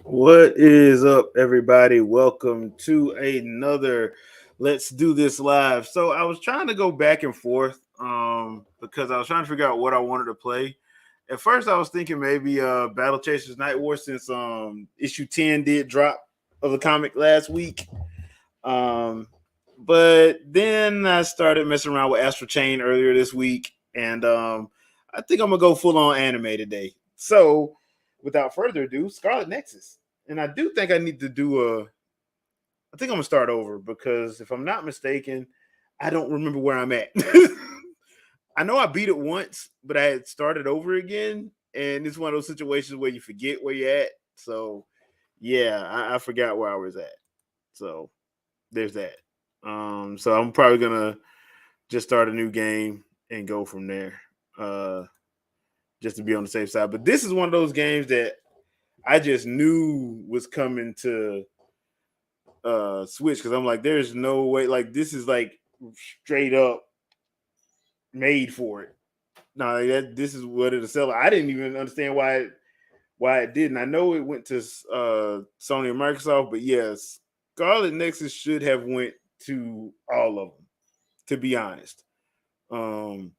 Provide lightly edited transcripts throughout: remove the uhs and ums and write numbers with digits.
What is up, everybody? Welcome to another Let's Do This Live. So I was trying to go back and forth because I was trying to figure out what I wanted to play. At first I was thinking maybe Battle Chasers Night War since issue 10 did drop of the comic last week. Um but then I started messing around with Astral Chain earlier this week and I think I'm gonna go full on anime today. So without further ado, Scarlet Nexus. And I do think I need to do I think I'm gonna start over because if I'm not mistaken, I don't remember where I'm at. I know I beat it once, but I had started over again, and it's one of those situations where you forget where you're at. So yeah, I forgot where I was at. So there's that. So I'm probably gonna just start a new game and go from there. Just to be on the safe side. But this is one of those games that I just knew was coming to Switch because I'm like, there's no way. Like this is like straight up made for it. No, that this is what it'll sell. I didn't even understand why it didn't. I know it went to Sony and Microsoft, but yes, Scarlet Nexus should have went to all of them. To be honest, um,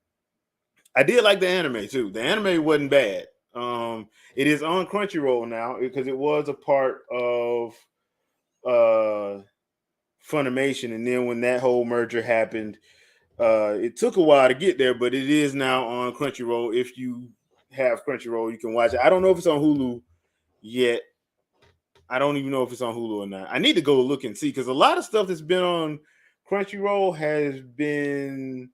I did like the anime too. The anime wasn't bad. It is on Crunchyroll now because it was a part of uh Funimation, and then when that whole merger happened, it took a while to get there, but it is now on Crunchyroll. If you have Crunchyroll, you can watch it. I don't know if it's on Hulu yet. I don't even know if it's on Hulu or not. I need to go look and see because a lot of stuff that's been on Crunchyroll has been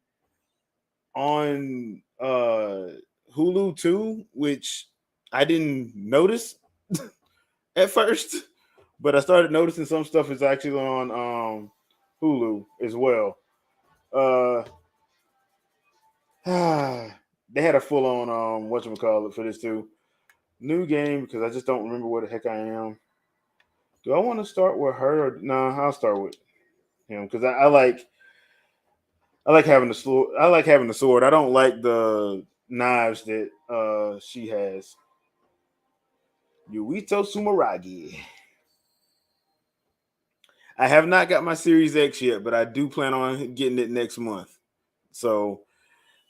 on Hulu too, which I didn't notice at first, but I started noticing some stuff is actually on Hulu as well. Uh, they had a full on whatchamacallit for this too. New game because I just don't remember where the heck I am. Do I want to start with her? Or, no, I'll start with him because I like having the sword. I like having the sword. I don't like the knives that she has. Yuito Sumeragi. I have not got my Series X yet, but I do plan on getting it next month. So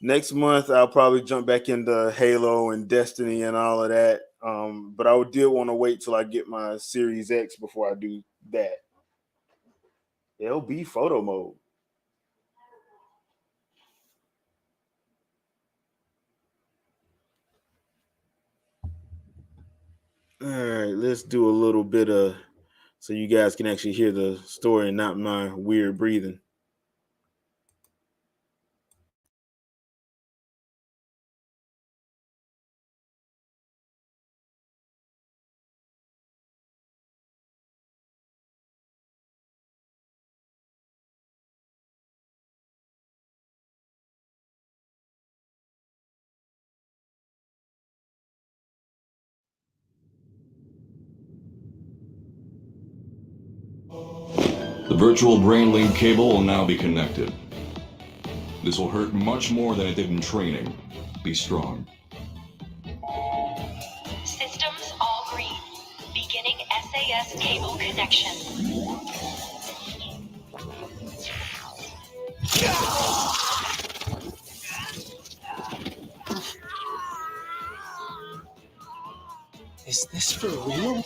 next month I'll probably jump back into Halo and Destiny and all of that. But I did want to wait till I get my Series X before I do that. LB photo mode. All right, let's do a little bit of so you guys can actually hear the story and not my weird breathing. The virtual brain link cable will now be connected. This will hurt much more than it did in training. Be strong. Systems all green. Beginning SAS cable connection. Is this for real?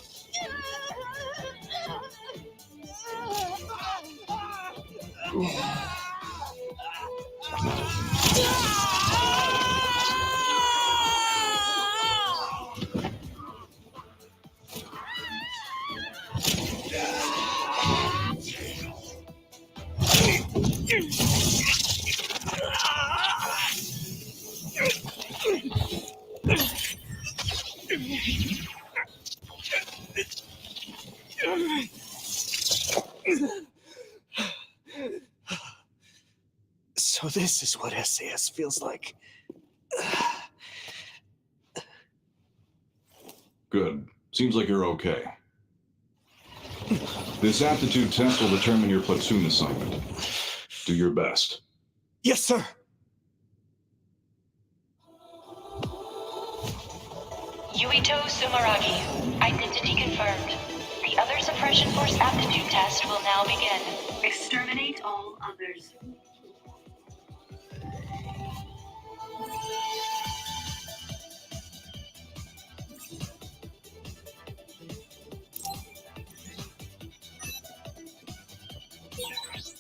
So this is what SAS feels like. Good. Seems like you're okay. This aptitude test will determine your platoon assignment. Do your best. Yes, sir. Yuito Sumeragi. Identity confirmed. The other suppression force aptitude test will now begin. Exterminate all others.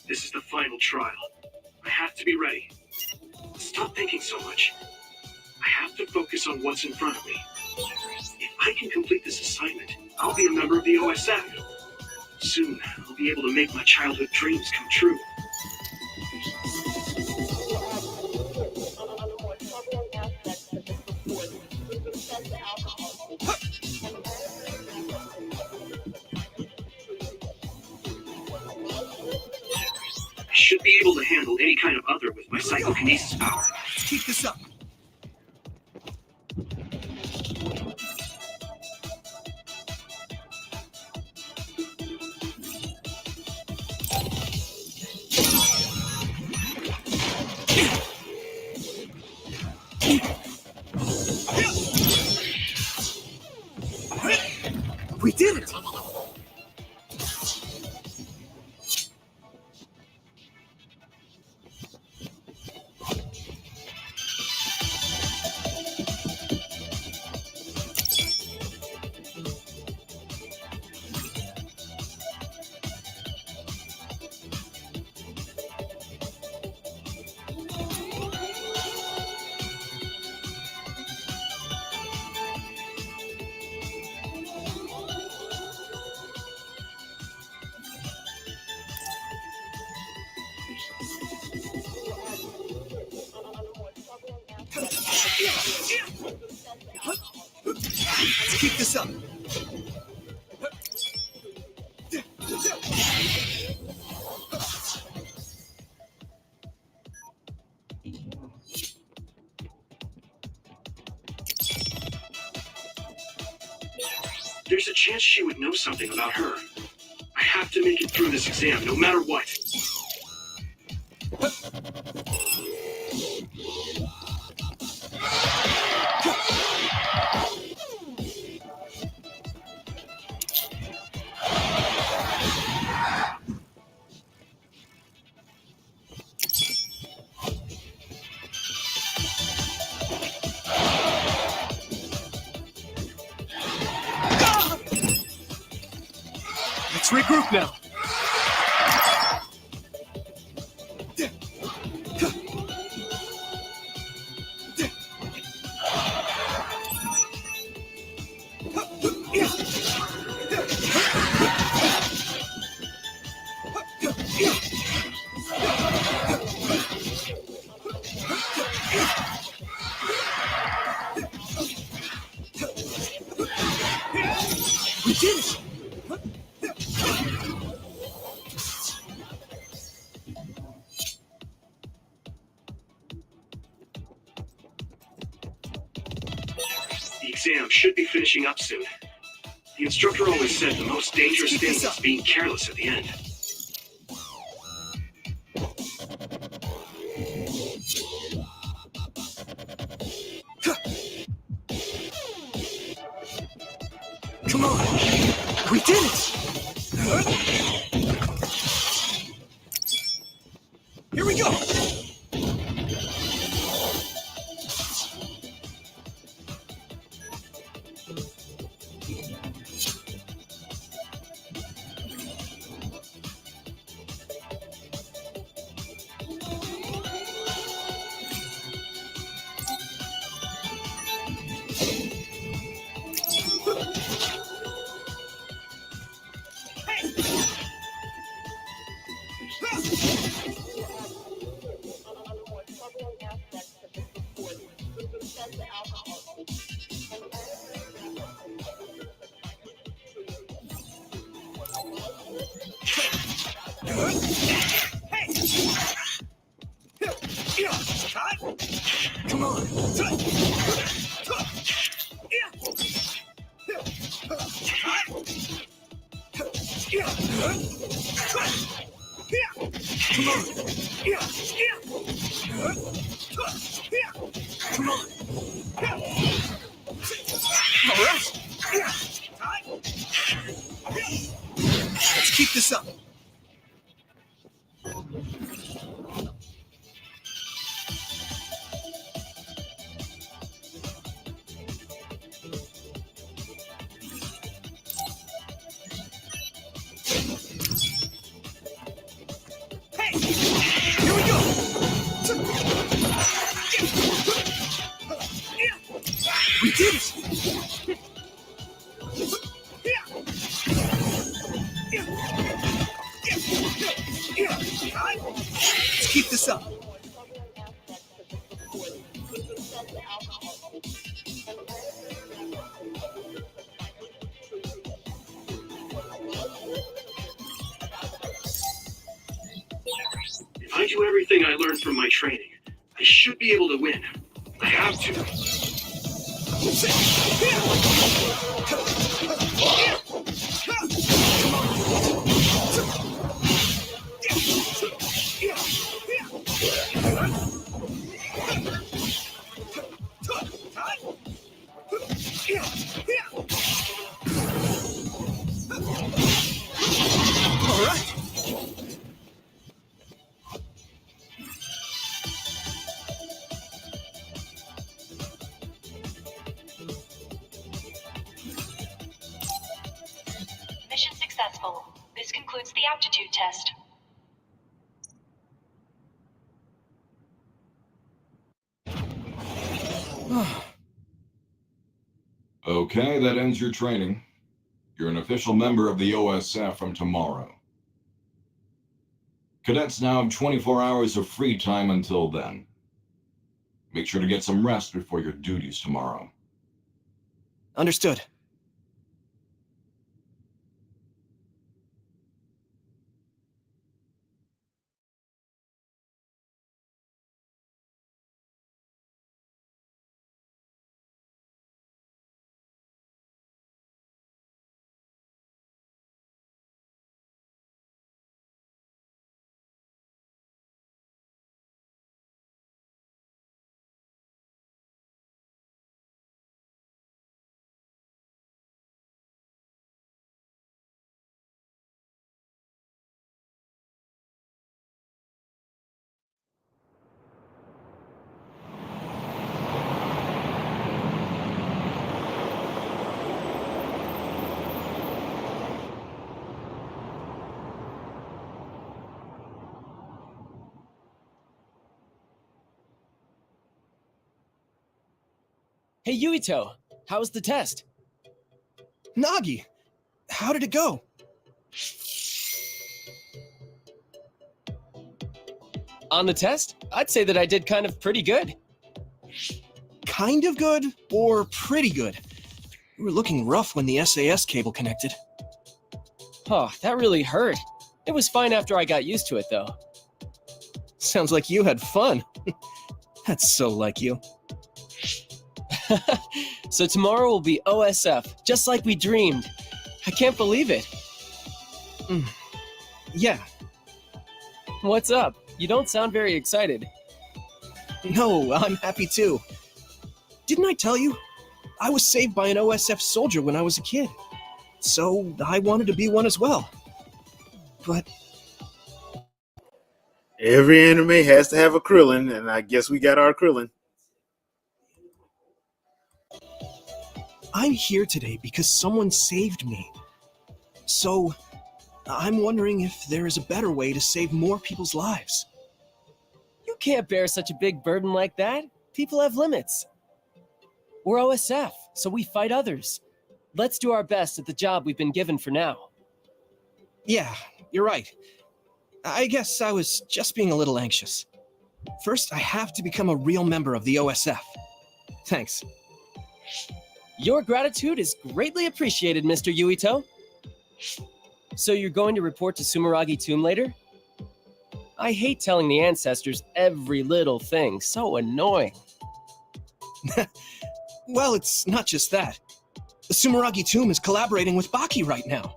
This is the final trial. I have to be ready. Stop thinking so much. I have to focus on what's in front of me. If I can complete this assignment, I'll be a member of the OSF. Soon, I'll be able to make my childhood dreams come true. I should be able to handle any kind of other with my psychokinesis power. Let's keep this up. We did it! Let's keep this up. There's a chance she would know something about her. I have to make it through this exam, no matter what. Let's regroup now. We did it! The exam should be finishing up soon. The instructor always said the most dangerous thing is being careless at the end. Come on! We did it! Here we go! Come on! Come on! keep this up. Hey, here we go. We did it. Let's keep this up. If I do everything I learned from my training, I should be able to win. I have to. All right. Mission successful. This concludes the aptitude test. Okay, that ends your training. You're an official member of the OSF from tomorrow. Cadets now have 24 hours of free time until then. Make sure to get some rest before your duties tomorrow. Understood. Hey, Yuito, how was the test? Nagi, how did it go? On the test, I'd say that I did kind of pretty good. Kind of good or pretty good? You were looking rough when the SAS cable connected. Oh, that really hurt. It was fine after I got used to it, though. Sounds like you had fun. That's so like you. So tomorrow will be OSF, just like we dreamed. I can't believe it. Yeah. What's up? You don't sound very excited. No, I'm happy too. Didn't I tell you? I was saved by an OSF soldier when I was a kid. So I wanted to be one as well. But Every anime has to have a Krillin, and I guess we got our Krillin. I'm here today because someone saved me. So I'm wondering if there is a better way to save more people's lives. You can't bear such a big burden like that. People have limits. We're OSF, so we fight others. Let's do our best at the job we've been given for now. Yeah, you're right. I guess I was just being a little anxious. First, I have to become a real member of the OSF. Thanks. Your gratitude is greatly appreciated, Mr. Yuito. So you're going to report to Sumeragi Tomb later? I hate telling the ancestors every little thing. So annoying. Well, it's not just that. The Sumeragi Tomb is collaborating with Baki right now.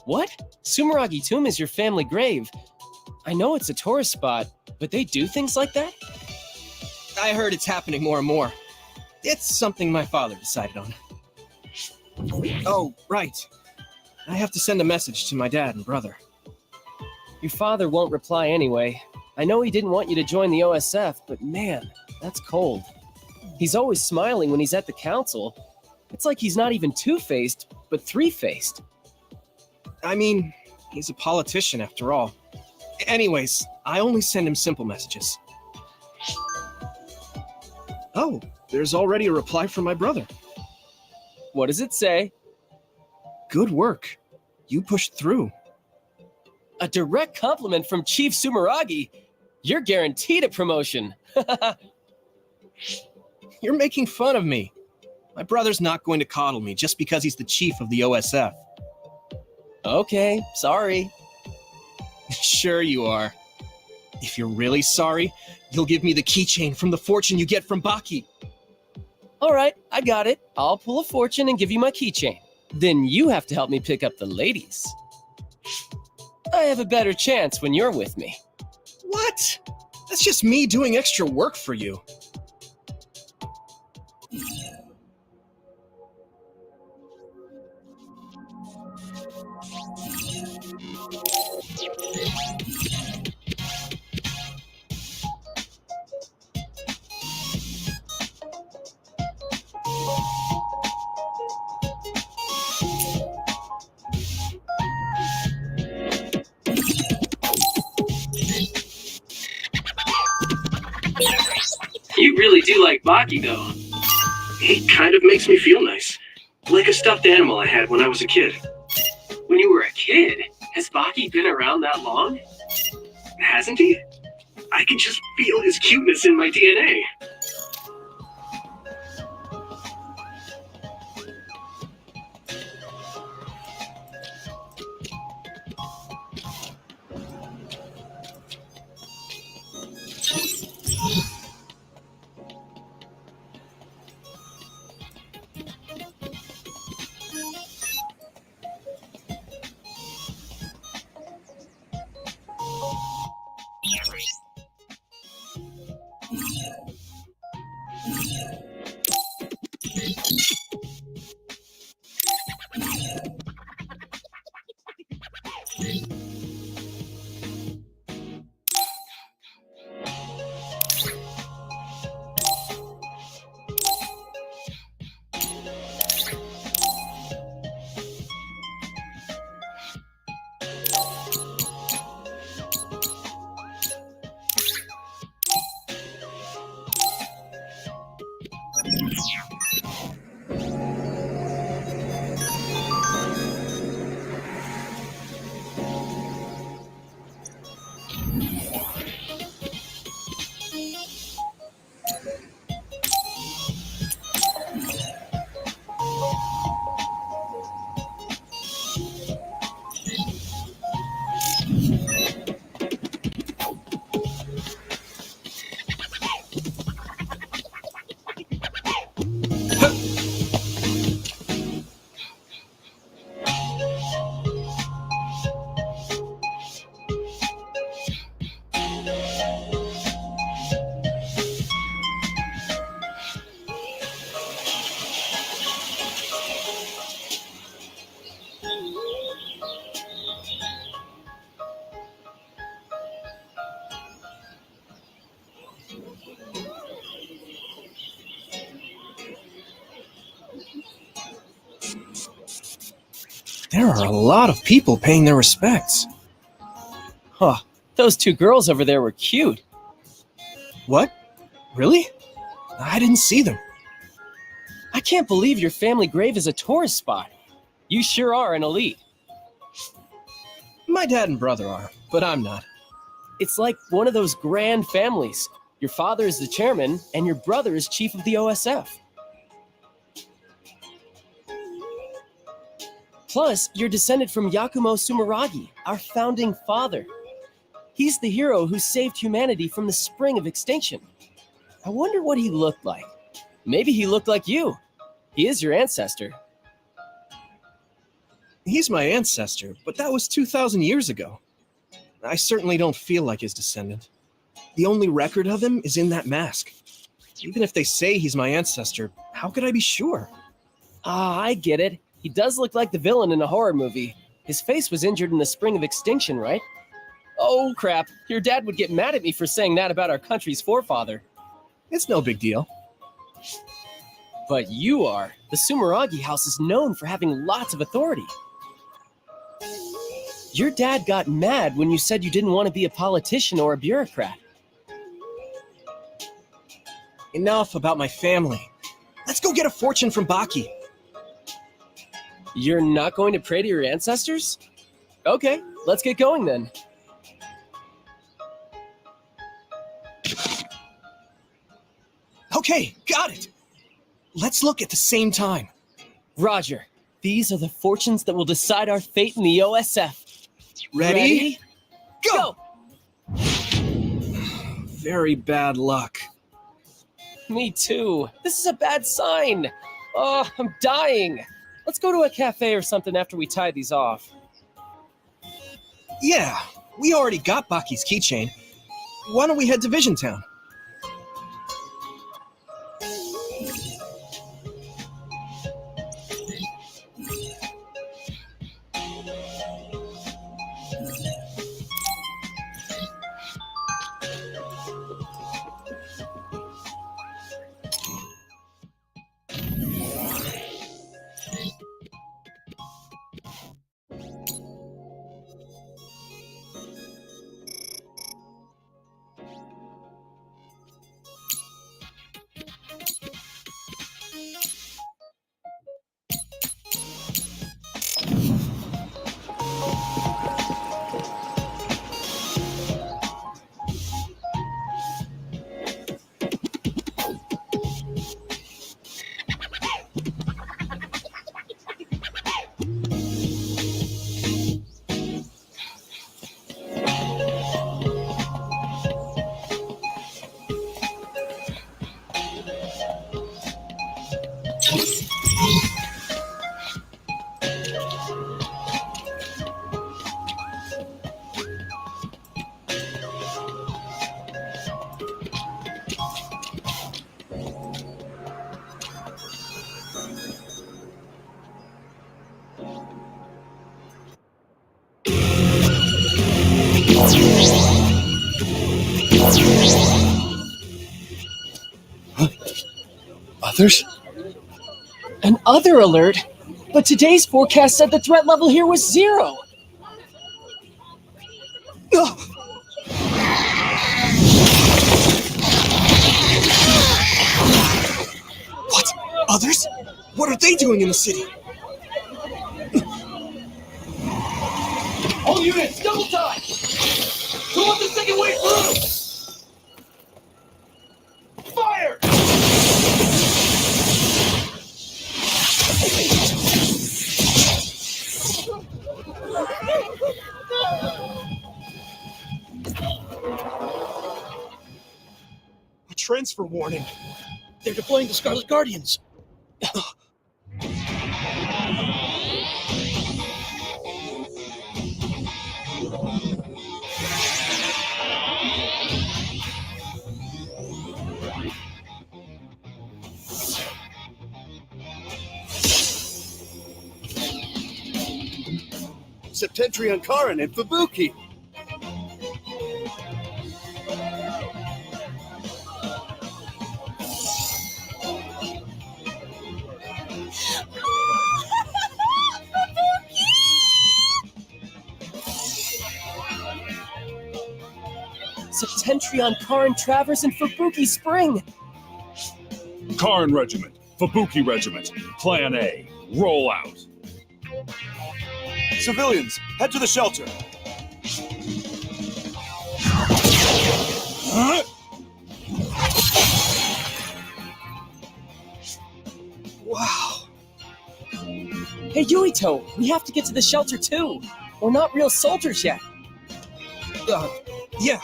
What? Sumeragi Tomb is your family grave. I know it's a tourist spot, but they do things like that? I heard it's happening more and more. It's something my father decided on. Oh, right. I have to send a message to my dad and brother. Your father won't reply anyway. I know he didn't want you to join the OSF, but man, that's cold. He's always smiling when he's at the council. It's like he's not even two-faced, but three-faced. I mean, he's a politician after all. Anyways, I only send him simple messages. Oh, there's already a reply from my brother. What does it say? Good work. You pushed through. A direct compliment from Chief Sumeragi. You're guaranteed a promotion. You're making fun of me. My brother's not going to coddle me just because he's the chief of the OSF. Okay, sorry. Sure you are. If you're really sorry, you'll give me the keychain from the fortune you get from Baki. All right, I got it. I'll pull a fortune and give you my keychain. Then you have to help me pick up the ladies. I have a better chance when you're with me. What? That's just me doing extra work for you. You really do like Baki, though. He kind of makes me feel nice. Like a stuffed animal I had when I was a kid. When you were a kid? Has Baki been around that long? Hasn't he? I can just feel his cuteness in my DNA. There are a lot of people paying their respects. Huh, those two girls over there were cute. What? Really? I didn't see them. I can't believe your family grave is a tourist spot. You sure are an elite. My dad and brother are, but I'm not. It's like one of those grand families. Your father is the chairman, and your brother is chief of the OSF. Plus, you're descended from Yakumo Sumeragi, our founding father. He's the hero who saved humanity from the spring of extinction. I wonder what he looked like. Maybe he looked like you. He is your ancestor. He's my ancestor, but that was 2,000 years ago. I certainly don't feel like his descendant. The only record of him is in that mask. Even if they say he's my ancestor, how could I be sure? Ah, I get it. He does look like the villain in a horror movie. His face was injured in the spring of extinction, right? Oh, crap. Your dad would get mad at me for saying that about our country's forefather. It's no big deal. But you are. The Sumeragi House is known for having lots of authority. Your dad got mad when you said you didn't want to be a politician or a bureaucrat. Enough about my family. Let's go get a fortune from Baki. You're not going to pray to your ancestors? Okay, let's get going then. Okay, got it. Let's look at the same time. Roger, these are the fortunes that will decide our fate in the OSF. Ready? Go! Very bad luck. Me too. This is a bad sign. Oh, I'm dying. Let's go to a cafe or something after we tie these off. Yeah, we already got Baki's keychain. Why don't we head to Vision Town? Others? An other alert? But today's forecast said the threat level here was 0. Ugh. What? Others? What are they doing in the city? All units, double time! Go up the second wave through! Fire! A transfer warning. They're deploying the Scarlet Guardians. Septentrion Karin and Fubuki. Septentrion, Karin, Travers, and Fubuki Spring! Karin Regiment, Fubuki Regiment, Plan A, roll out. Civilians, head to the shelter. Wow. Hey, Yuito, we have to get to the shelter too. We're not real soldiers yet. Yeah.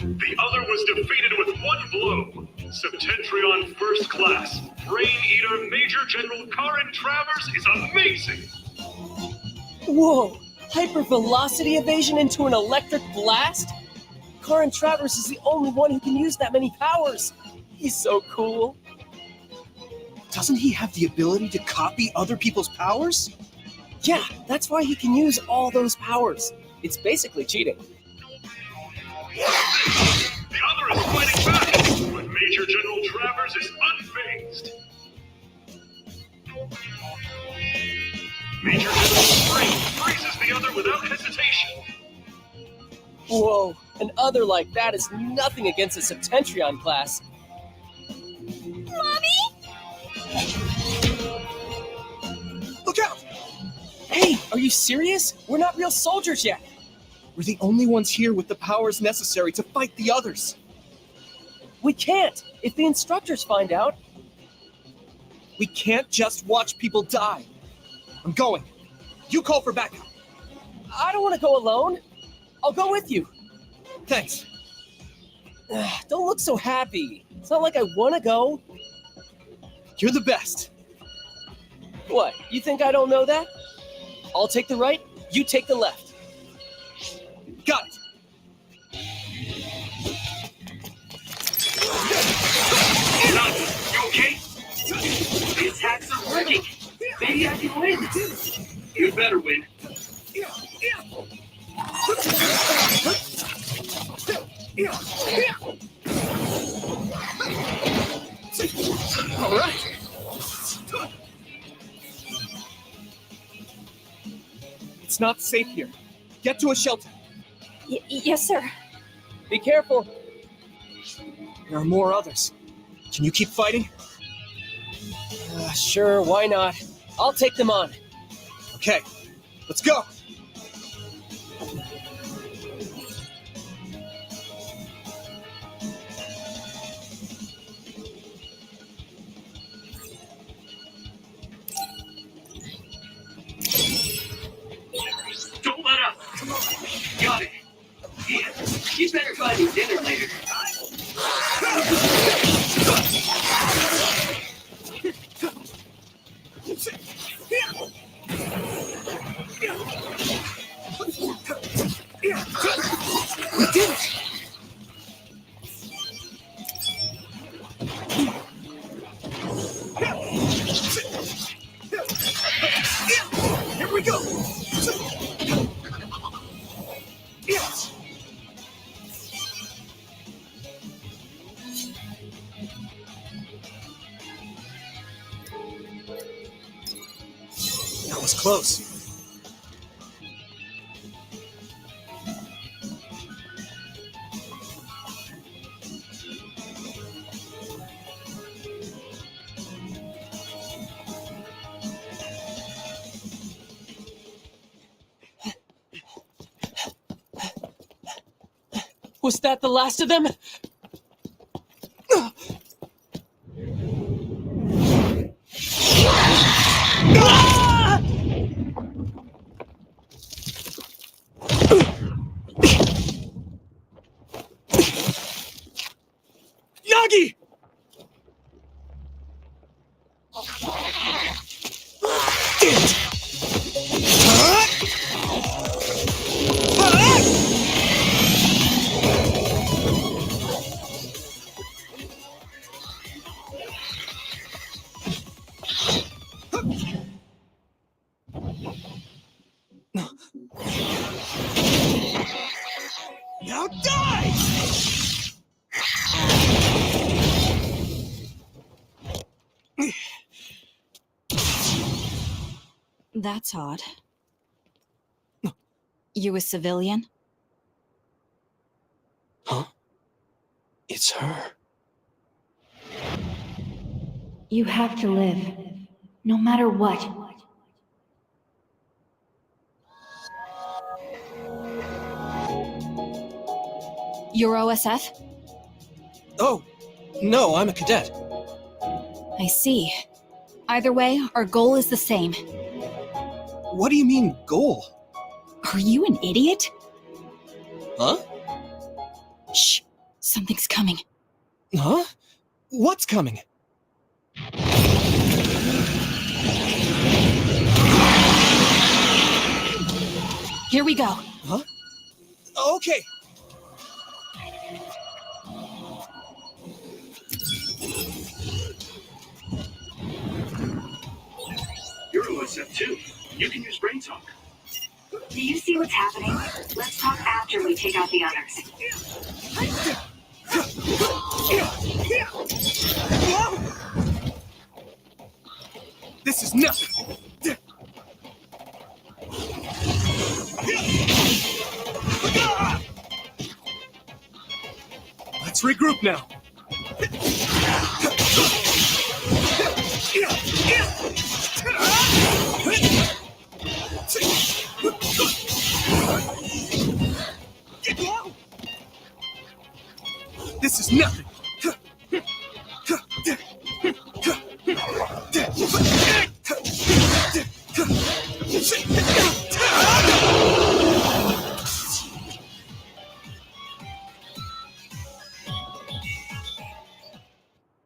The other was defeated Hello, Septentrion First Class, Brain Eater Major General Karin Travers is amazing! Whoa! Hypervelocity evasion into an electric blast? Karin Travers is the only one who can use that many powers. He's so cool. Doesn't he have the ability to copy other people's powers? Yeah, that's why he can use all those powers. It's basically cheating. The other is fighting back, but Major General Travers is unfazed. Major General Spring freezes the other without hesitation. Whoa, an other like that is nothing against a Septentrion class. Mommy? Look out! Hey, are you serious? We're not real soldiers yet. We're the only ones here with the powers necessary to fight the others. We can't. If the instructors find out. We can't just watch people die. I'm going. You call for backup. I don't want to go alone. I'll go with you. Thanks. Don't look so happy. It's not like I want to go. You're the best. What, you think I don't know that? I'll take the right, you take the left. Got it. Nagi, you okay? The attacks are working. Maybe I can win. You better win. All right. It's not safe here. Get to a shelter. Yes, sir. Be careful. There are more others. Can you keep fighting? Sure, why not? I'll take them on. Okay, let's go. Don't let up. Got it. Yeah, you better find me dinner later. We did it! Here we go! Yes! That was close. Was that the last of them? Nagi! Now die! That's odd. You a civilian? Huh? It's her. You have to live, no matter what. You're OSF? Oh, no, I'm a cadet. I see. Either way, our goal is the same. What do you mean, goal? Are you an idiot? Huh? Shh! Something's coming. Huh? What's coming? Here we go. Huh? Okay. You're OSF too. You can use Brain Talk. Do you see what's happening? Let's talk after we take out the others. This is nothing. Let's regroup now. This is nothing.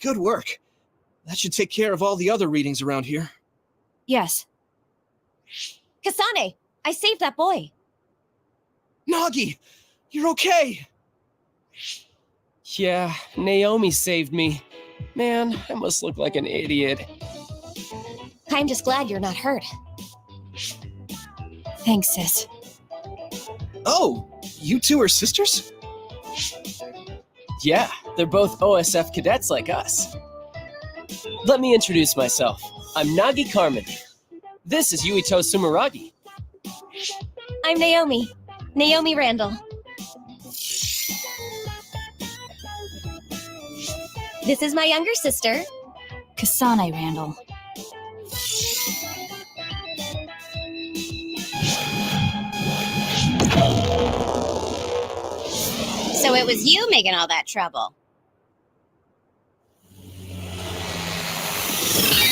Good work. That should take care of all the other readings around here. Yes. Kasane, I saved that boy. Nagi, you're okay. Yeah, Naomi saved me. Man, I must look like an idiot. I'm just glad you're not hurt. Thanks, sis. Oh, you two are sisters? Yeah, they're both OSF cadets like us. Let me introduce myself. I'm Nagi Carmen. This is Yuito Sumeragi. I'm Naomi. Naomi Randall. This is my younger sister, Kasane Randall. So it was you making all that trouble.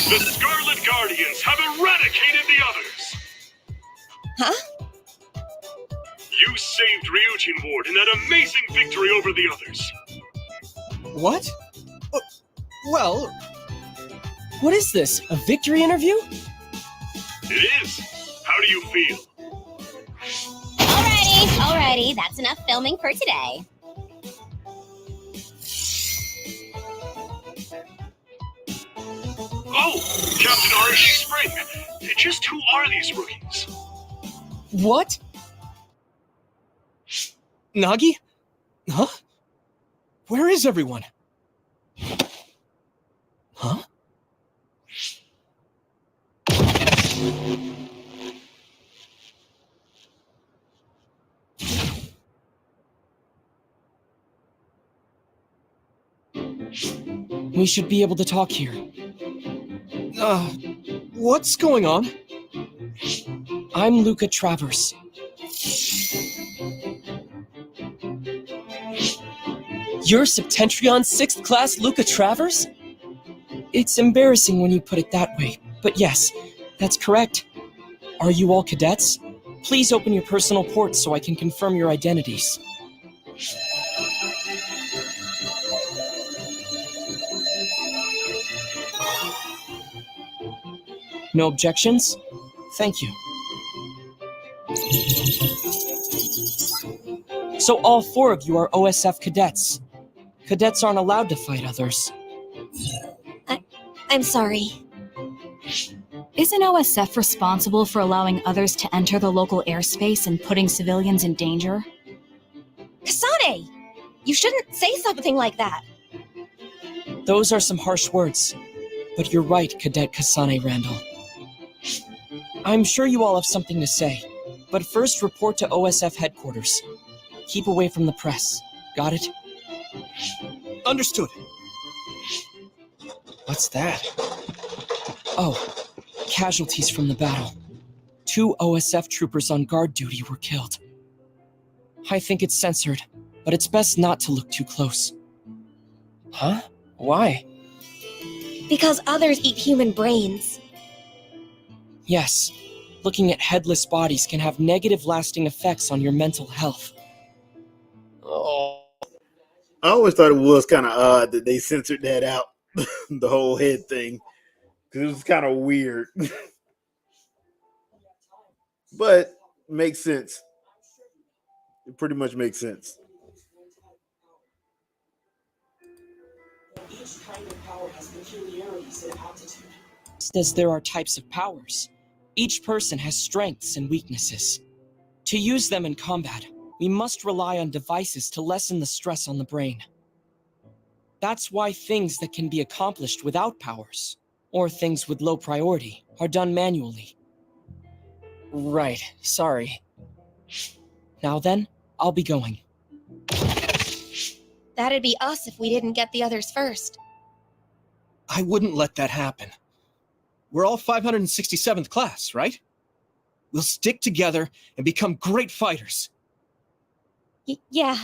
The Scarlet Guardians have eradicated the others! Huh? You saved Ryujin Ward in that amazing victory over the others. What? Well, What is this? A victory interview? It is. How do you feel? Alrighty, that's enough filming for today. Oh, Captain Arashi Spring. Just who are these rookies? What? Nagi? Huh? Where is everyone? Huh? We should be able to talk here. What's going on? I'm Luca Travers. You're Septentrion 6th class Luca Travers? It's embarrassing when you put it that way, but yes, that's correct. Are you all cadets? Please open your personal ports so I can confirm your identities. No objections? Thank you. So all 4 of you are OSF cadets. Cadets aren't allowed to fight others. I'm sorry. Isn't OSF responsible for allowing others to enter the local airspace and putting civilians in danger? Kasane! You shouldn't say something like that. Those are some harsh words, but you're right, Cadet Kasane Randall. I'm sure you all have something to say, but first report to OSF headquarters. Keep away from the press. Got it? Understood. What's that? Oh, casualties from the battle. 2 OSF troopers on guard duty were killed. I think it's censored, but it's best not to look too close. Huh? Why? Because others eat human brains. Yes, looking at headless bodies can have negative lasting effects on your mental health. Oh. I always thought it was kind of odd that they censored that out, the whole head thing, because it was kind of weird. But makes sense. It pretty much makes sense. Says there are types of powers. Each person has strengths and weaknesses. To use them in combat, we must rely on devices to lessen the stress on the brain. That's why things that can be accomplished without powers, or things with low priority, are done manually. Right, sorry. Now then, I'll be going. That'd be us if we didn't get the others first. I wouldn't let that happen. We're all 567th class, right? We'll stick together and become great fighters. Yeah.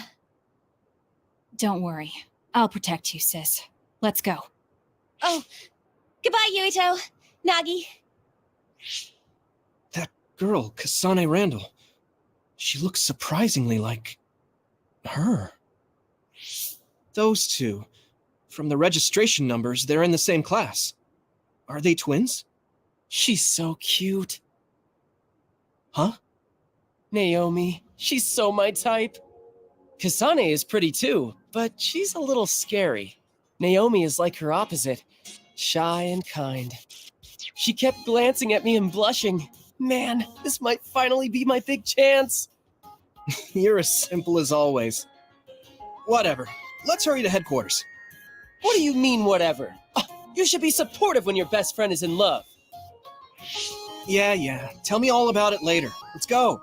Don't worry. I'll protect you, sis. Let's go. Oh, goodbye, Yuito. Nagi. That girl, Kasane Randall, she looks surprisingly like her. Those two, from the registration numbers, they're in the same class. Are they twins? She's so cute. Huh? Naomi, she's so my type. Kasane is pretty too, but she's a little scary. Naomi is like her opposite, shy and kind. She kept glancing at me and blushing. Man, this might finally be my big chance. You're as simple as always. Whatever. Let's hurry to headquarters. What do you mean, whatever? You should be supportive when your best friend is in love. Yeah. Tell me all about it later. Let's go.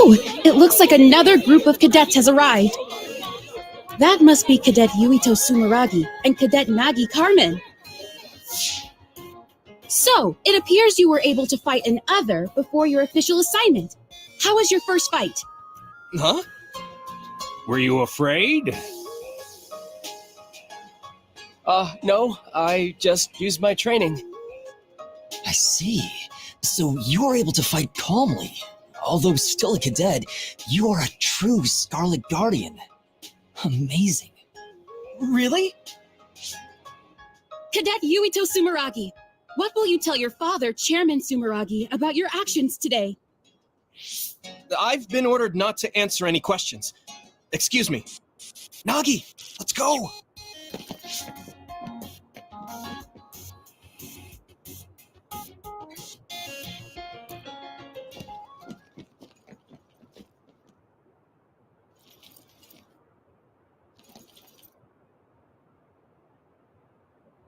Oh, it looks like another group of cadets has arrived. That must be Cadet Yuito Sumeragi and Cadet Nagi Carmen. So, it appears you were able to fight an other before your official assignment. How was your first fight? Huh? Were you afraid? No, I just used my training. I see. So you are able to fight calmly. Although still a cadet, you are a true Scarlet Guardian. Amazing. Really? Cadet Yuito Sumeragi, What will you tell your father, Chairman Sumeragi, about your actions today? I've been ordered not to answer any questions. Excuse me. Nagi, let's go!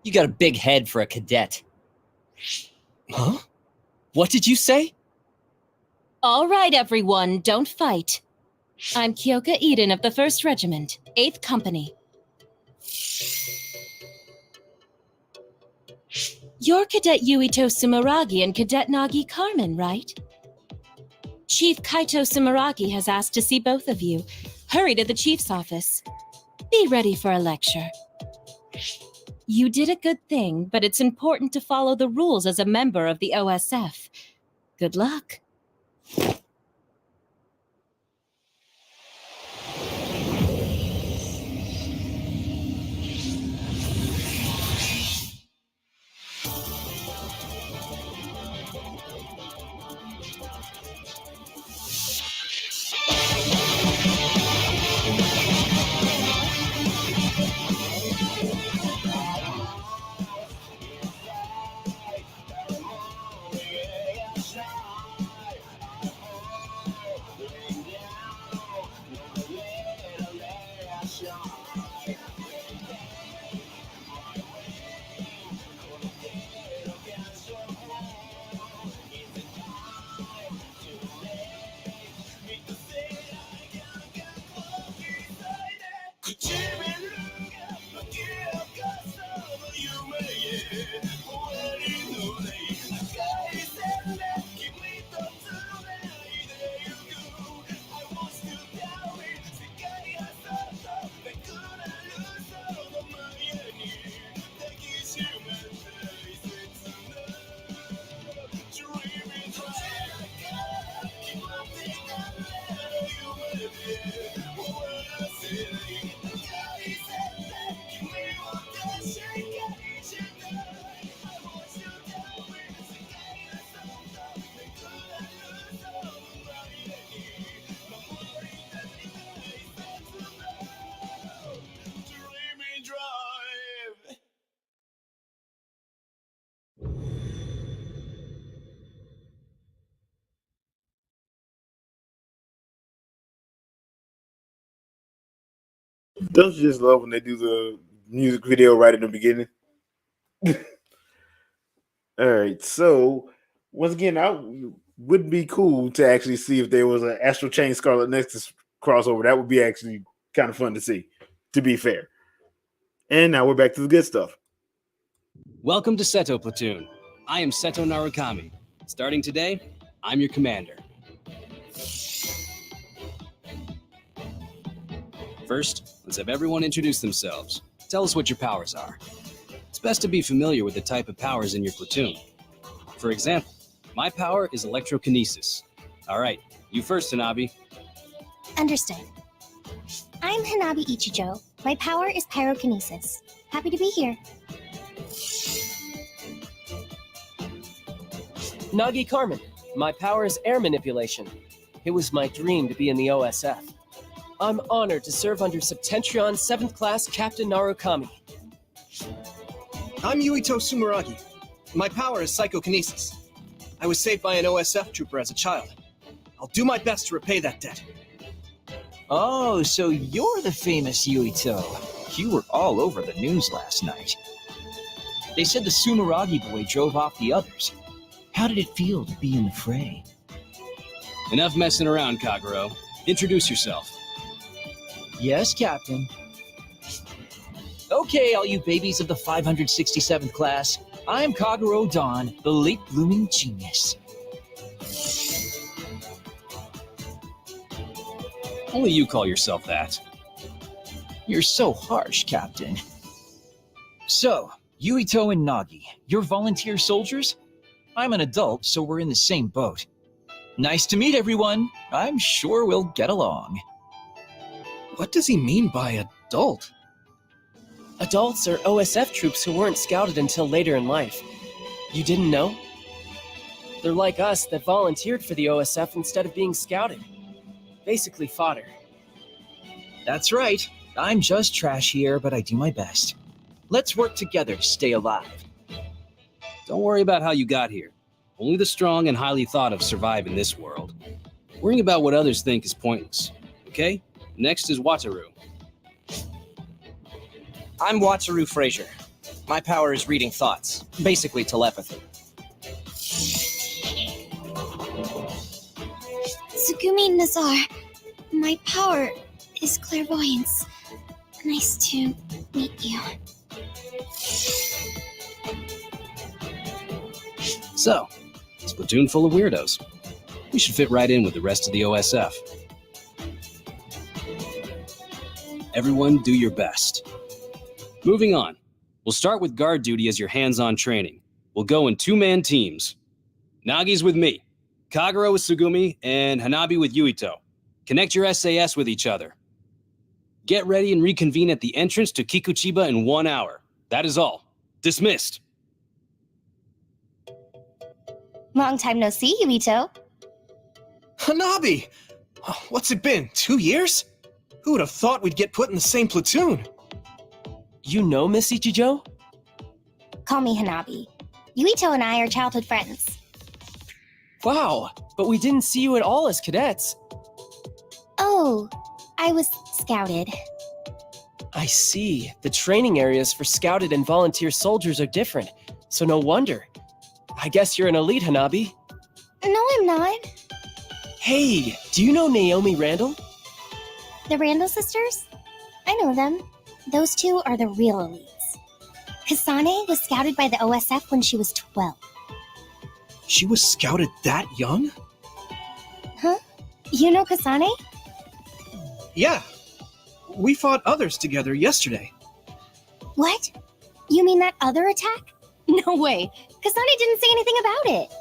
You got a big head for a cadet. Huh? What did you say? All right, everyone, don't fight. I'm Kyoka Eden of the 1st Regiment, 8th Company. You're Cadet Yuito Sumeragi and Cadet Nagi Carmen, right? Chief Kaito Sumeragi has asked to see both of you. Hurry to the Chief's office. Be ready for a lecture. You did a good thing, but it's important to follow the rules as a member of the OSF. Good luck. Don't you just love when they do the music video right in the beginning? All right, so once again, I would be cool to actually see if there was an Astral Chain Scarlet Nexus crossover. That would be actually kind of fun to see, to be fair. And now we're back to the good stuff. Welcome to Seto Platoon. I am Seto Narukami. Starting today, I'm your commander. First, let's have everyone introduce themselves. Tell us what your powers are. It's best to be familiar with the type of powers in your platoon. For example, my power is electrokinesis. All right, you first, Hanabi. Understood. I'm Hanabi Ichijo. My power is pyrokinesis. Happy to be here. Nagi Carmen. My power is air manipulation. It was my dream to be in the OSF. I'm honored to serve under Septentrion 7th Class Captain Narukami. I'm Yuito Sumeragi. My power is psychokinesis. I was saved by an OSF trooper as a child. I'll do my best to repay that debt. Oh, so you're the famous Yuito. You were all over the news last night. They said the Sumeragi boy drove off the others. How did it feel to be in the fray? Enough messing around, Kagero. Introduce yourself. Yes, Captain. Okay, all you babies of the 567th class. I'm Kagero Dawn, the late-blooming genius. Only you call yourself that. You're so harsh, Captain. So, Yuito and Nagi, you're volunteer soldiers? I'm an adult, so we're in the same boat. Nice to meet everyone. I'm sure we'll get along. What does he mean by adult? Adults are OSF troops who weren't scouted until later in life. You didn't know? They're like us that volunteered for the OSF instead of being scouted. Basically fodder. That's right. I'm just trash here, but I do my best. Let's work together to stay alive. Don't worry about how you got here. Only the strong and highly thought of survive in this world. Worrying about what others think is pointless. Okay? Next is Wataru. I'm Wataru Frazier. My power is reading thoughts, basically telepathy. Tsugumi Nazar, my power is clairvoyance. Nice to meet you. So, it's a platoon full of weirdos. We should fit right in with the rest of the OSF. Everyone do your best. Moving on. We'll start with guard duty as your hands-on training. We'll go in 2-man teams. Nagi's with me, Kagero with Tsugumi, and Hanabi with Yuito. Connect your SAS with each other. Get ready and reconvene at the entrance to Kikuchiba in 1 hour. That is all. Dismissed. Long time no see, Yuito. Hanabi! What's it been, 2 years? Who would have thought we'd get put in the same platoon? You know Miss Ichijo? Call me Hanabi. Yuito and I are childhood friends. Wow, but we didn't see you at all as cadets. Oh, I was scouted. I see. The training areas for scouted and volunteer soldiers are different, so no wonder. I guess you're an elite, Hanabi. No, I'm not. Hey, do you know Naomi Randall? The Randall sisters? I know them. Those two are the real elites. Kasane was scouted by the OSF when she was 12. She was scouted that young? Huh? You know Kasane? Yeah. We fought others together yesterday. What? You mean that other attack? No way. Kasane didn't say anything about it.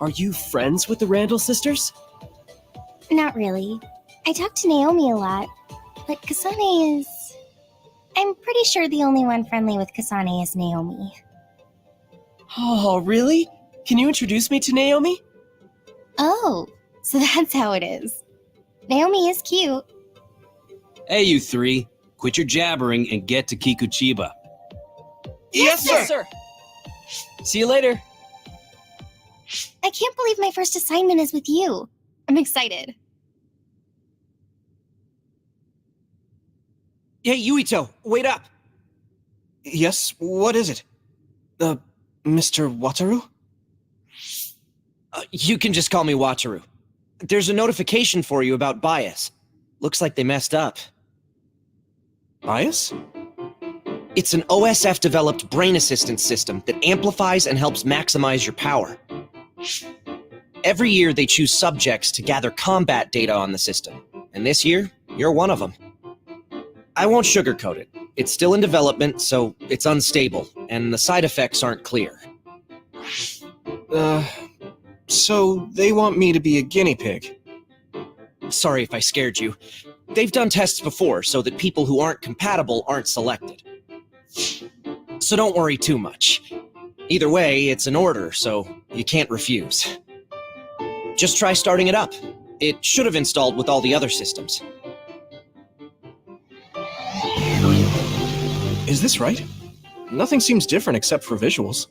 Are you friends with the Randall sisters? Not really. I talk to Naomi a lot, but Kasane is... I'm pretty sure the only one friendly with Kasane is Naomi. Oh, really? Can you introduce me to Naomi? Oh, so that's how it is. Naomi is cute. Hey, you three. Quit your jabbering and get to Kikuchiba. Yes, sir! See you later. I can't believe my first assignment is with you. I'm excited. Hey, Yuito, wait up! Yes, what is it? Mr. Wataru? You can just call me Wataru. There's a notification for you about Bias. Looks like they messed up. Bias? It's an OSF-developed brain assistance system that amplifies and helps maximize your power. Every year, they choose subjects to gather combat data on the system. And this year, you're one of them. I won't sugarcoat it. It's still in development, so it's unstable, and the side effects aren't clear. So they want me to be a guinea pig? Sorry if I scared you. They've done tests before so that people who aren't compatible aren't selected. So don't worry too much. Either way, it's an order, so you can't refuse. Just try starting it up. It should have installed with all the other systems. Is this right? Nothing seems different except for visuals.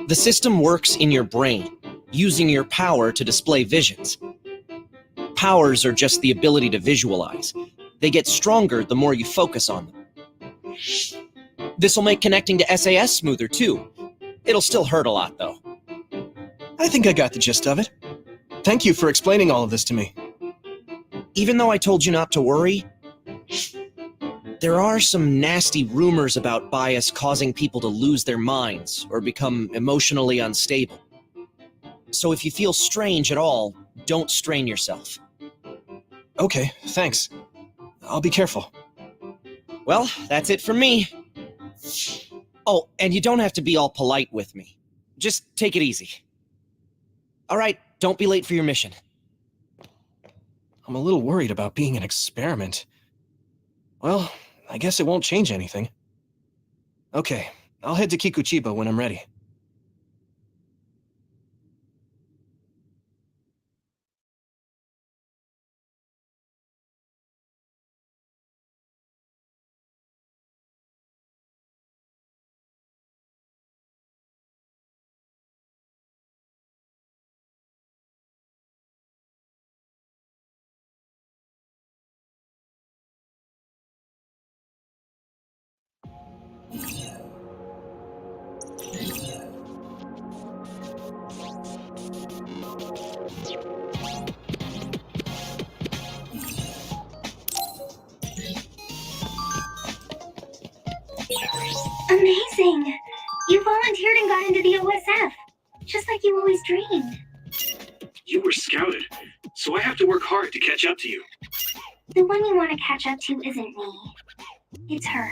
The system works in your brain, using your power to display visions. Powers are just the ability to visualize. They get stronger the more you focus on them. This'll make connecting to SAS smoother too. It'll still hurt a lot though. I think I got the gist of it. Thank you for explaining all of this to me. Even though I told you not to worry, there are some nasty rumors about Bias causing people to lose their minds or become emotionally unstable. So if you feel strange at all, don't strain yourself. Okay, thanks. I'll be careful. Well, that's it from me. Oh, and you don't have to be all polite with me. Just take it easy. All right, don't be late for your mission. I'm a little worried about being an experiment. Well, I guess it won't change anything. Okay, I'll head to Kikuchiba when I'm ready. Amazing! You volunteered and got into the OSF, just like you always dreamed. You were scouted, so I have to work hard to catch up to you. The one you want to catch up to isn't me. It's her.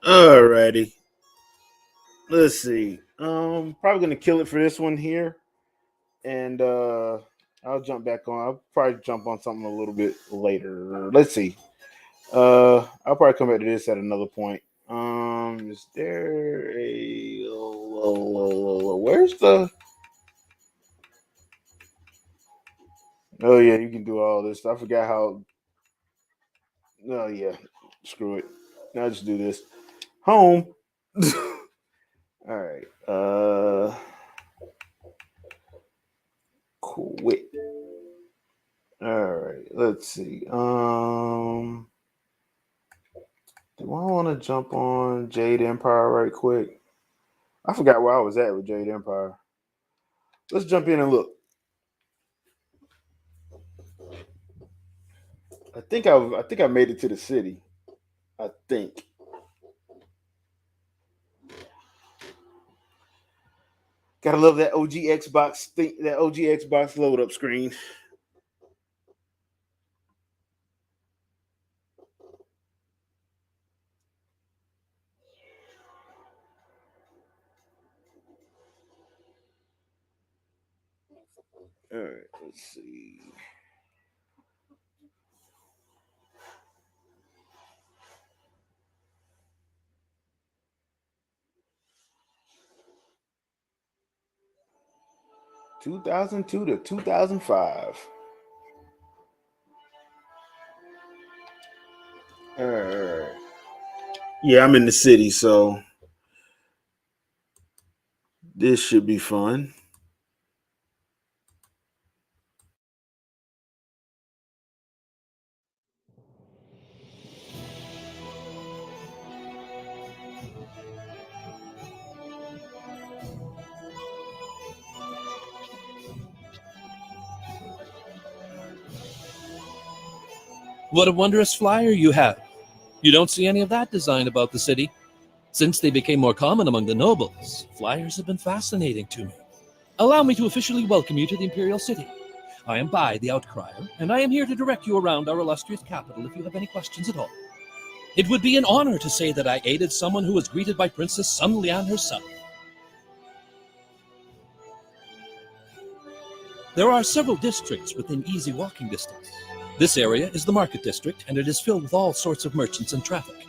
Alrighty. Let's see. Probably gonna kill it for this one here. And I'll jump back on. I'll probably jump on something a little bit later. Let's see. I'll probably come back to this at another point. Is there a where's the Oh yeah, you can do all this. I forgot how. Oh yeah, screw it. I'll just do this. Home. All right. Quit. All right. Let's see. Do I want to jump on Jade Empire right quick? I forgot where I was at with Jade Empire. Let's jump in and look. I think I made it to the city. I think. Gotta love that OG Xbox thing, that OG Xbox load up screen. All right, let's see. (2002 to 2005). All right. Yeah, I'm in the city, so this should be fun. What a wondrous flyer you have. You don't see any of that design about the city. Since they became more common among the nobles, flyers have been fascinating to me. Allow me to officially welcome you to the Imperial City. I am Bai, the Outcrier, and I am here to direct you around our illustrious capital if you have any questions at all. It would be an honor to say that I aided someone who was greeted by Princess Sun Lian herself. There are several districts within easy walking distance. This area is the Market District, and it is filled with all sorts of merchants and traffic.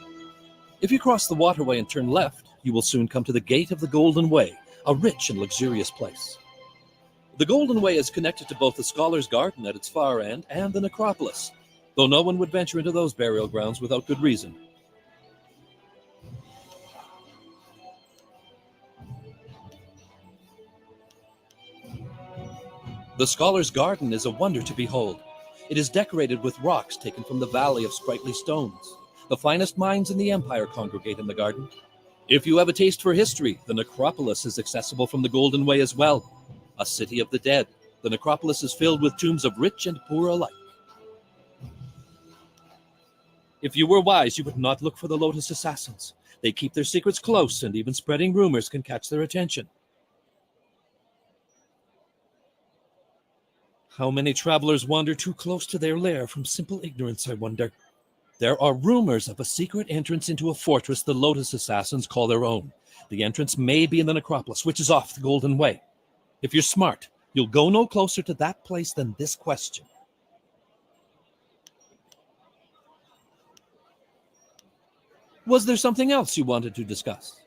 If you cross the waterway and turn left, you will soon come to the Gate of the Golden Way, a rich and luxurious place. The Golden Way is connected to both the Scholar's Garden at its far end and the Necropolis, though no one would venture into those burial grounds without good reason. The Scholar's Garden is a wonder to behold. It is decorated with rocks taken from the Valley of Sprightly Stones. The finest minds in the Empire congregate in the garden. If you have a taste for history, the Necropolis is accessible from the Golden Way as well. A city of the dead, the Necropolis is filled with tombs of rich and poor alike. If you were wise, you would not look for the Lotus Assassins. They keep their secrets close, and even spreading rumors can catch their attention. How many travelers wander too close to their lair from simple ignorance, I wonder? There are rumors of a secret entrance into a fortress the Lotus Assassins call their own. The entrance may be in the necropolis, which is off the Golden Way. If you're smart, you'll go no closer to that place than this question. Was there something else you wanted to discuss?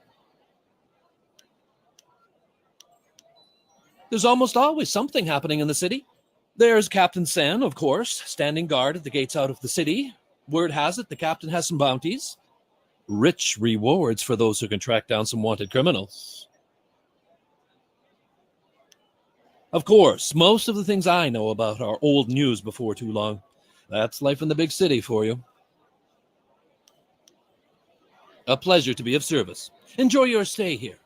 There's almost always something happening in the city. There's Captain Sen, of course, standing guard at the gates out of the city. Word has it the captain has some bounties. Rich rewards for those who can track down some wanted criminals. Of course, most of the things I know about are old news before too long. That's life in the big city for you. A pleasure to be of service. Enjoy your stay here.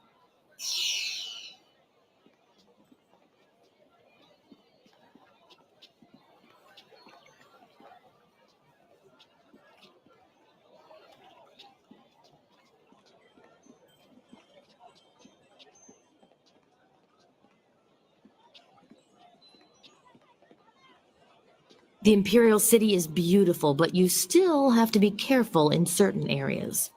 The Imperial City is beautiful, but you still have to be careful in certain areas.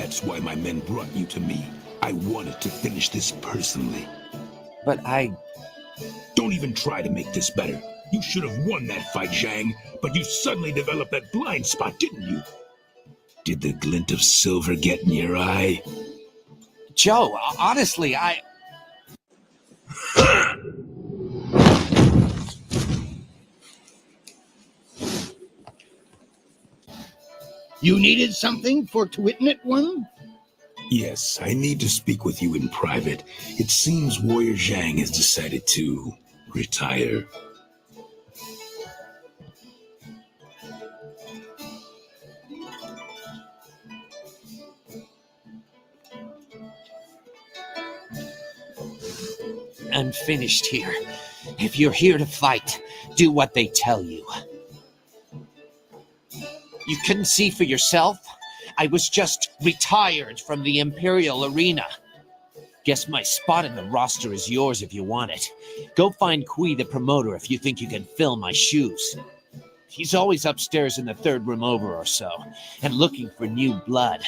That's why my men brought you to me. I wanted to finish this personally. But Don't even try to make this better. You should have won that fight, Zhang, but you suddenly developed that blind spot, didn't you? Did the glint of silver get in your eye? Joe, honestly, You needed something for Twitnit One? Yes, I need to speak with you in private. It seems Warrior Zhang has decided to retire. I'm finished here. If you're here to fight, do what they tell you. You couldn't see for yourself? I was just retired from the Imperial Arena. Guess my spot in the roster is yours if you want it. Go find Kui the promoter if you think you can fill my shoes. He's always upstairs in the third room over or so, and looking for new blood.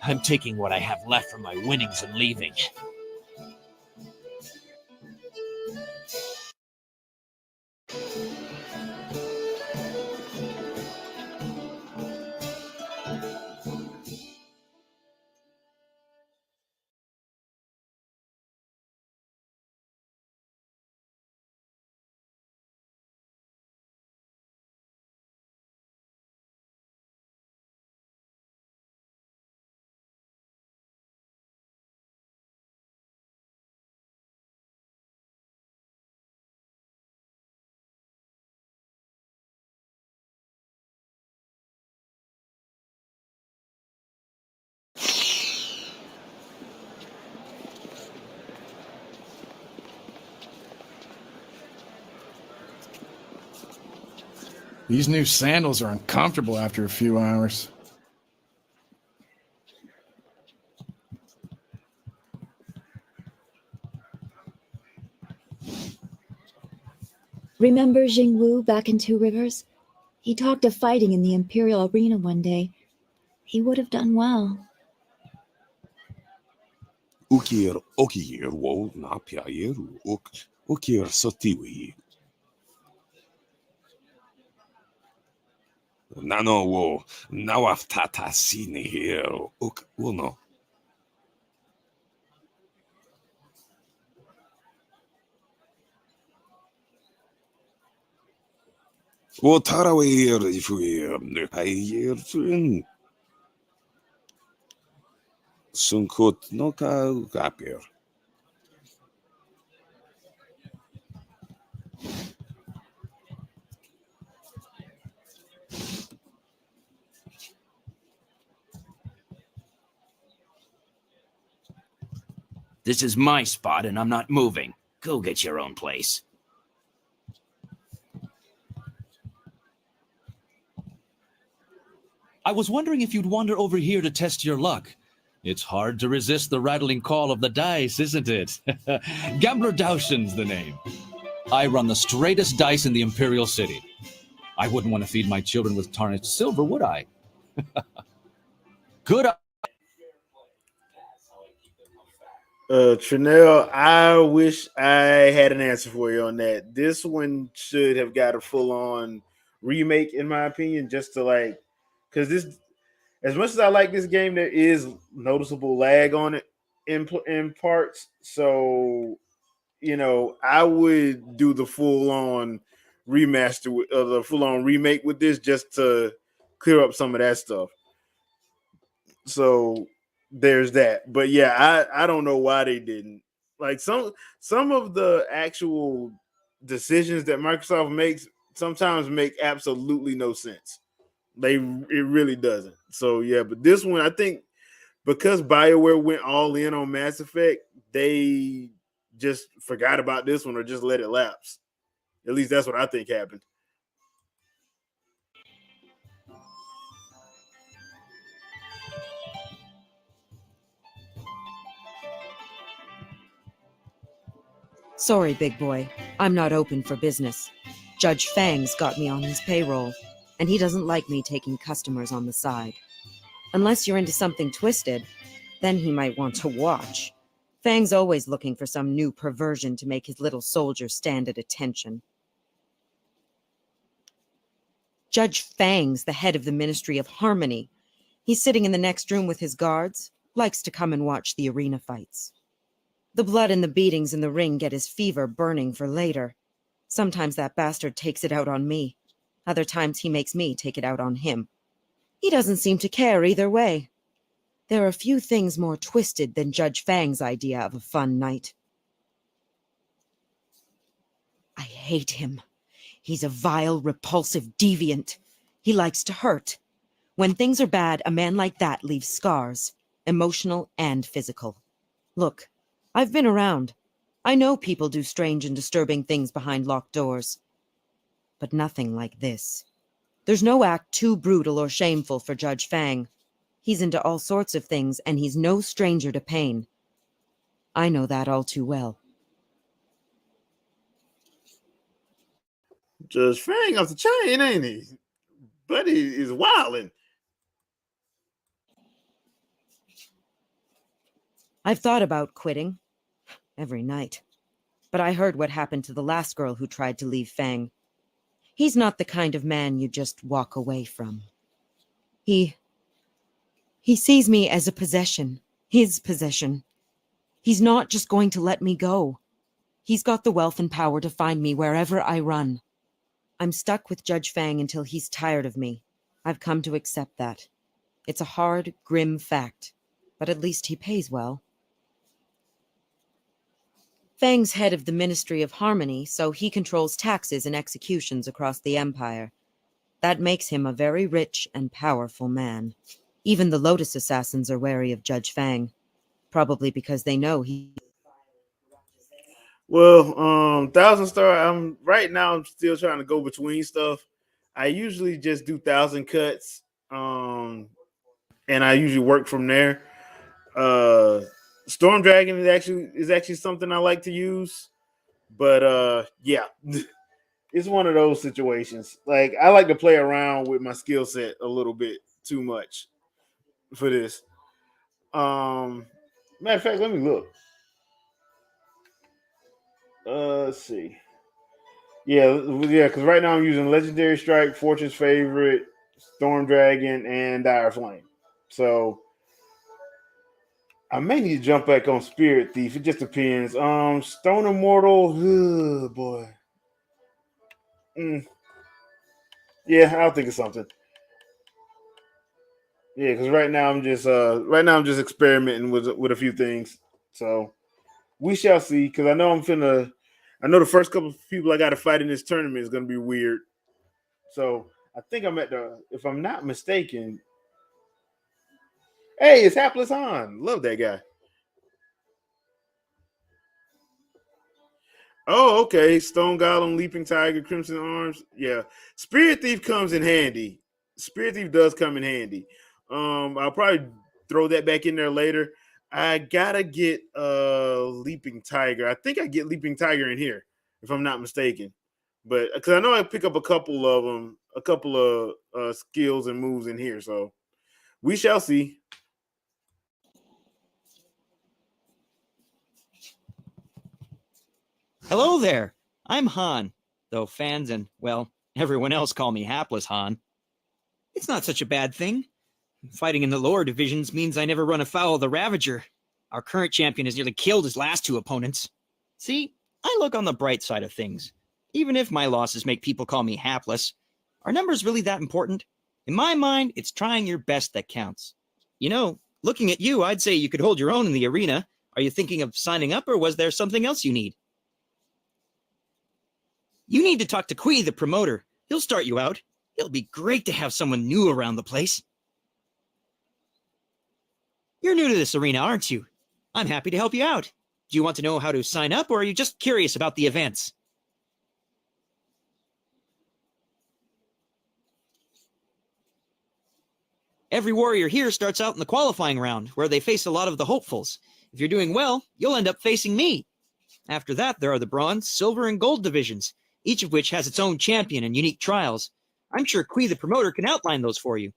I'm taking what I have left from my winnings and leaving. These new sandals are uncomfortable after a few hours. Remember Jingwu back in Two Rivers? He talked of fighting in the Imperial Arena one day. He would have done well. Ukir okir wo na piayeru ukir sotiwi. Nano wo nawaftata sini here uk uno. Wo tarawe here if we here to Sunkot no ka gapir. This is my spot and I'm not moving. Go get your own place. I was wondering if you'd wander over here to test your luck. It's hard to resist the rattling call of the dice, isn't it? Gambler Daoshin's the name. I run the straightest dice in the Imperial City. I wouldn't want to feed my children with tarnished silver, would I? Good. Trinell, I wish I had an answer for you on that. This one should have got a full-on remake, in my opinion, just to like, because this, as much as I like this game, there is noticeable lag on it in parts. So, you know, I would do the full-on remaster, the full-on remake with this just to clear up some of that stuff. So there's that. But yeah, I don't know why they didn't. Like some of the actual decisions that Microsoft makes sometimes make absolutely no sense. It really doesn't. So yeah, but this one, I think because BioWare went all in on Mass Effect, they just forgot about this one or just let it lapse. At least that's what I think happened. Sorry, big boy. I'm not open for business. Judge Fang's got me on his payroll, and he doesn't like me taking customers on the side. Unless you're into something twisted, then he might want to watch. Fang's always looking for some new perversion to make his little soldier stand at attention. Judge Fang's the head of the Ministry of Harmony. He's sitting in the next room with his guards, likes to come and watch the arena fights. The blood and the beatings in the ring get his fever burning for later. Sometimes that bastard takes it out on me. Other times he makes me take it out on him. He doesn't seem to care either way. There are few things more twisted than Judge Fang's idea of a fun night. I hate him. He's a vile, repulsive deviant. He likes to hurt. When things are bad, a man like that leaves scars, emotional and physical. Look, I've been around. I know people do strange and disturbing things behind locked doors. But nothing like this. There's no act too brutal or shameful for Judge Fang. He's into all sorts of things, and he's no stranger to pain. I know that all too well. Judge Fang off the chain, ain't he? Buddy is wildin'. I've thought about quitting. Every night. But I heard what happened to the last girl who tried to leave Fang. He's not the kind of man you just walk away from. He sees me as a possession, his possession. He's not just going to let me go. He's got the wealth and power to find me wherever I run. I'm stuck with Judge Fang until he's tired of me. I've come to accept that. It's a hard, grim fact, but at least he pays well. Fang's head of the Ministry of Harmony, so he controls taxes and executions across the Empire. That makes him a very rich and powerful man. Even the Lotus Assassins are wary of Judge Fang, probably because they know he... Well, Thousand Star, right now I'm still trying to go between stuff. I usually just do 1,000 cuts, and I usually work from there. Storm Dragon is actually something I like to use, but yeah, it's one of those situations. Like I like to play around with my skill set a little bit too much for this. Matter of fact, let me look. Let's see. Yeah, because right now I'm using Legendary Strike, Fortune's Favorite, Storm Dragon, and Dire Flame. So I may need to jump back on Spirit Thief. It just depends. Stone Immortal, oh boy. Yeah, I'll think of something. Yeah, because right now I'm just experimenting with a few things. So we shall see. Because I know the first couple of people I got to fight in this tournament is going to be weird. So I think I'm if I'm not mistaken. Hey, it's Hapless Han. Love that guy. Oh, okay. Stone Golem, Leaping Tiger, Crimson Arms. Yeah. Spirit Thief comes in handy. Spirit Thief does come in handy. I'll probably throw that back in there later. I gotta get Leaping Tiger. I think I get Leaping Tiger in here, if I'm not mistaken. But because I know I pick up a couple of them, a couple of skills and moves in here. So we shall see. Hello there. I'm Han, though fans and, well, everyone else call me Hapless Han. It's not such a bad thing. Fighting in the lower divisions means I never run afoul of the Ravager. Our current champion has nearly killed his last two opponents. See, I look on the bright side of things. Even if my losses make people call me hapless, are numbers really that important? In my mind, it's trying your best that counts. You know, looking at you, I'd say you could hold your own in the arena. Are you thinking of signing up, or was there something else you need? You need to talk to Kui, the promoter. He'll start you out. It'll be great to have someone new around the place. You're new to this arena, aren't you? I'm happy to help you out. Do you want to know how to sign up, or are you just curious about the events? Every warrior here starts out in the qualifying round, where they face a lot of the hopefuls. If you're doing well, you'll end up facing me. After that, there are the bronze, silver, and gold divisions, each of which has its own champion and unique trials. I'm sure Kui the promoter can outline those for you.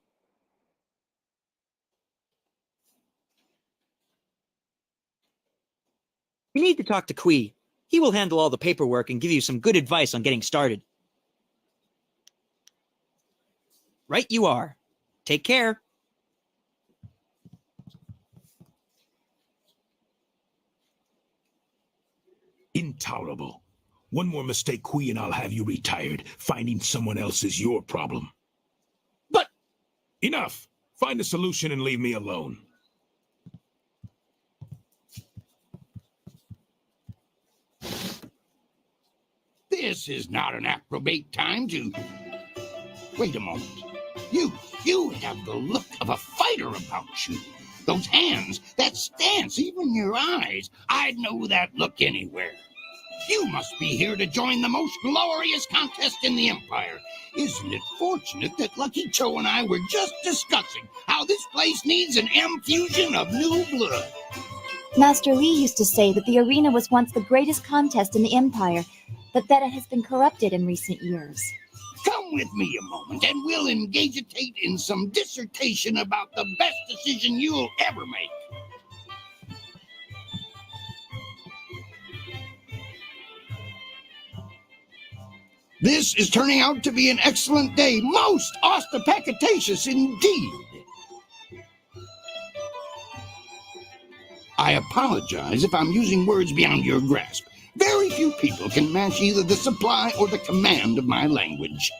You need to talk to Kui. He will handle all the paperwork and give you some good advice on getting started. Right you are. Take care. Intolerable. One more mistake, Kui, and I'll have you retired. Finding someone else is your problem. But... Enough. Find a solution and leave me alone. This is not an approbate time to... Wait a moment. You have the look of a fighter about you. Those hands, that stance, even your eyes. I'd know that look anywhere. You must be here to join the most glorious contest in the Empire. Isn't it fortunate that Lucky Cho and I were just discussing how this place needs an M-fusion of new blood? Master Lee used to say that the arena was once the greatest contest in the Empire, but that it has been corrupted in recent years. Come with me a moment and we'll engagitate in some dissertation about the best decision you'll ever make. This is turning out to be an excellent day, most ostentatious indeed. I apologize if I'm using words beyond your grasp. Very few people can match either the supply or the command of my language.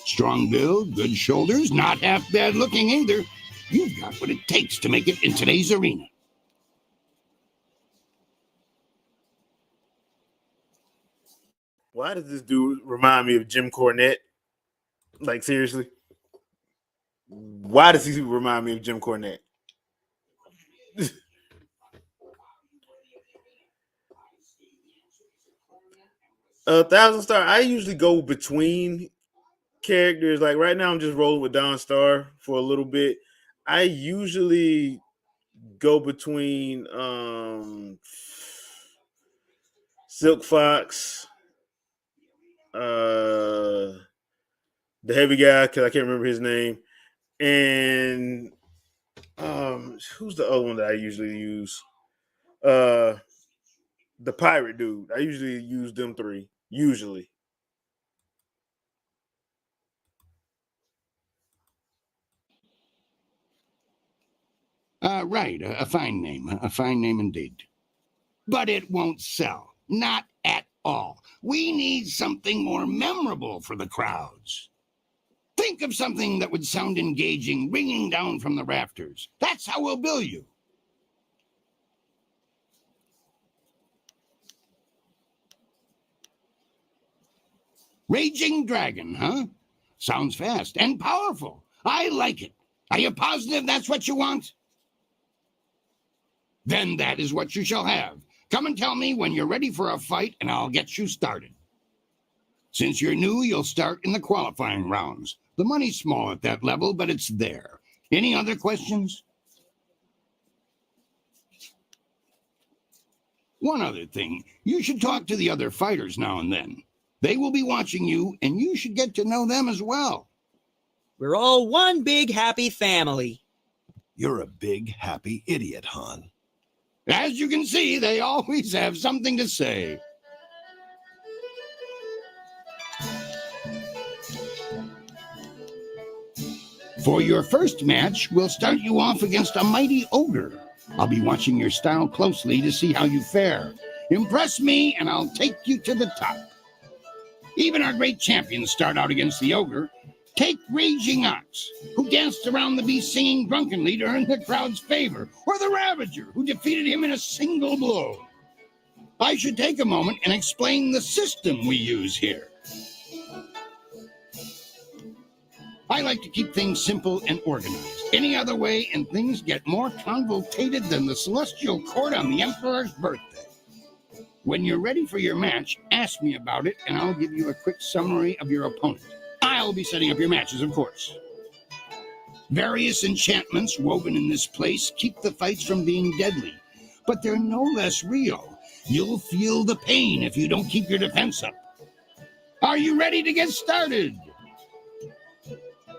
Strong build, good shoulders, not half bad looking either. You've got what it takes to make it in today's arena. Why does this dude remind me of Jim Cornette? Like, seriously? Why does he remind me of Jim Cornette? Thousand Star, I usually go between characters. Like right now I'm just rolling with Don Star for a little bit. I usually go between Silk Fox, the heavy guy, because I can't remember his name, and who's the other one that I usually use? The pirate dude. I usually use them three. Usually. Right, a fine name indeed. But it won't sell, not at all. We need something more memorable for the crowds. Think of something that would sound engaging, ringing down from the rafters. That's how we'll bill you. Raging Dragon, huh? Sounds fast and powerful. I like it. Are you positive that's what you want? Then that is what you shall have. Come and tell me when you're ready for a fight, and I'll get you started. Since you're new, you'll start in the qualifying rounds. The money's small at that level, but it's there. Any other questions? One other thing. You should talk to the other fighters now and then. They will be watching you, and you should get to know them as well. We're all one big happy family. You're a big happy idiot, Han. As you can see, they always have something to say. For your first match, we'll start you off against a mighty ogre. I'll be watching your style closely to see how you fare. Impress me, and I'll take you to the top. Even our great champions start out against the ogre. Take Raging Ox, who danced around the beast singing drunkenly to earn the crowd's favor, or the Ravager, who defeated him in a single blow. I should take a moment and explain the system we use here. I like to keep things simple and organized. Any other way, and things get more convoluted than the celestial court on the Emperor's birthday. When you're ready for your match, ask me about it, and I'll give you a quick summary of your opponent. I'll be setting up your matches, of course. Various enchantments woven in this place keep the fights from being deadly, but they're no less real. You'll feel the pain if you don't keep your defense up. Are you ready to get started?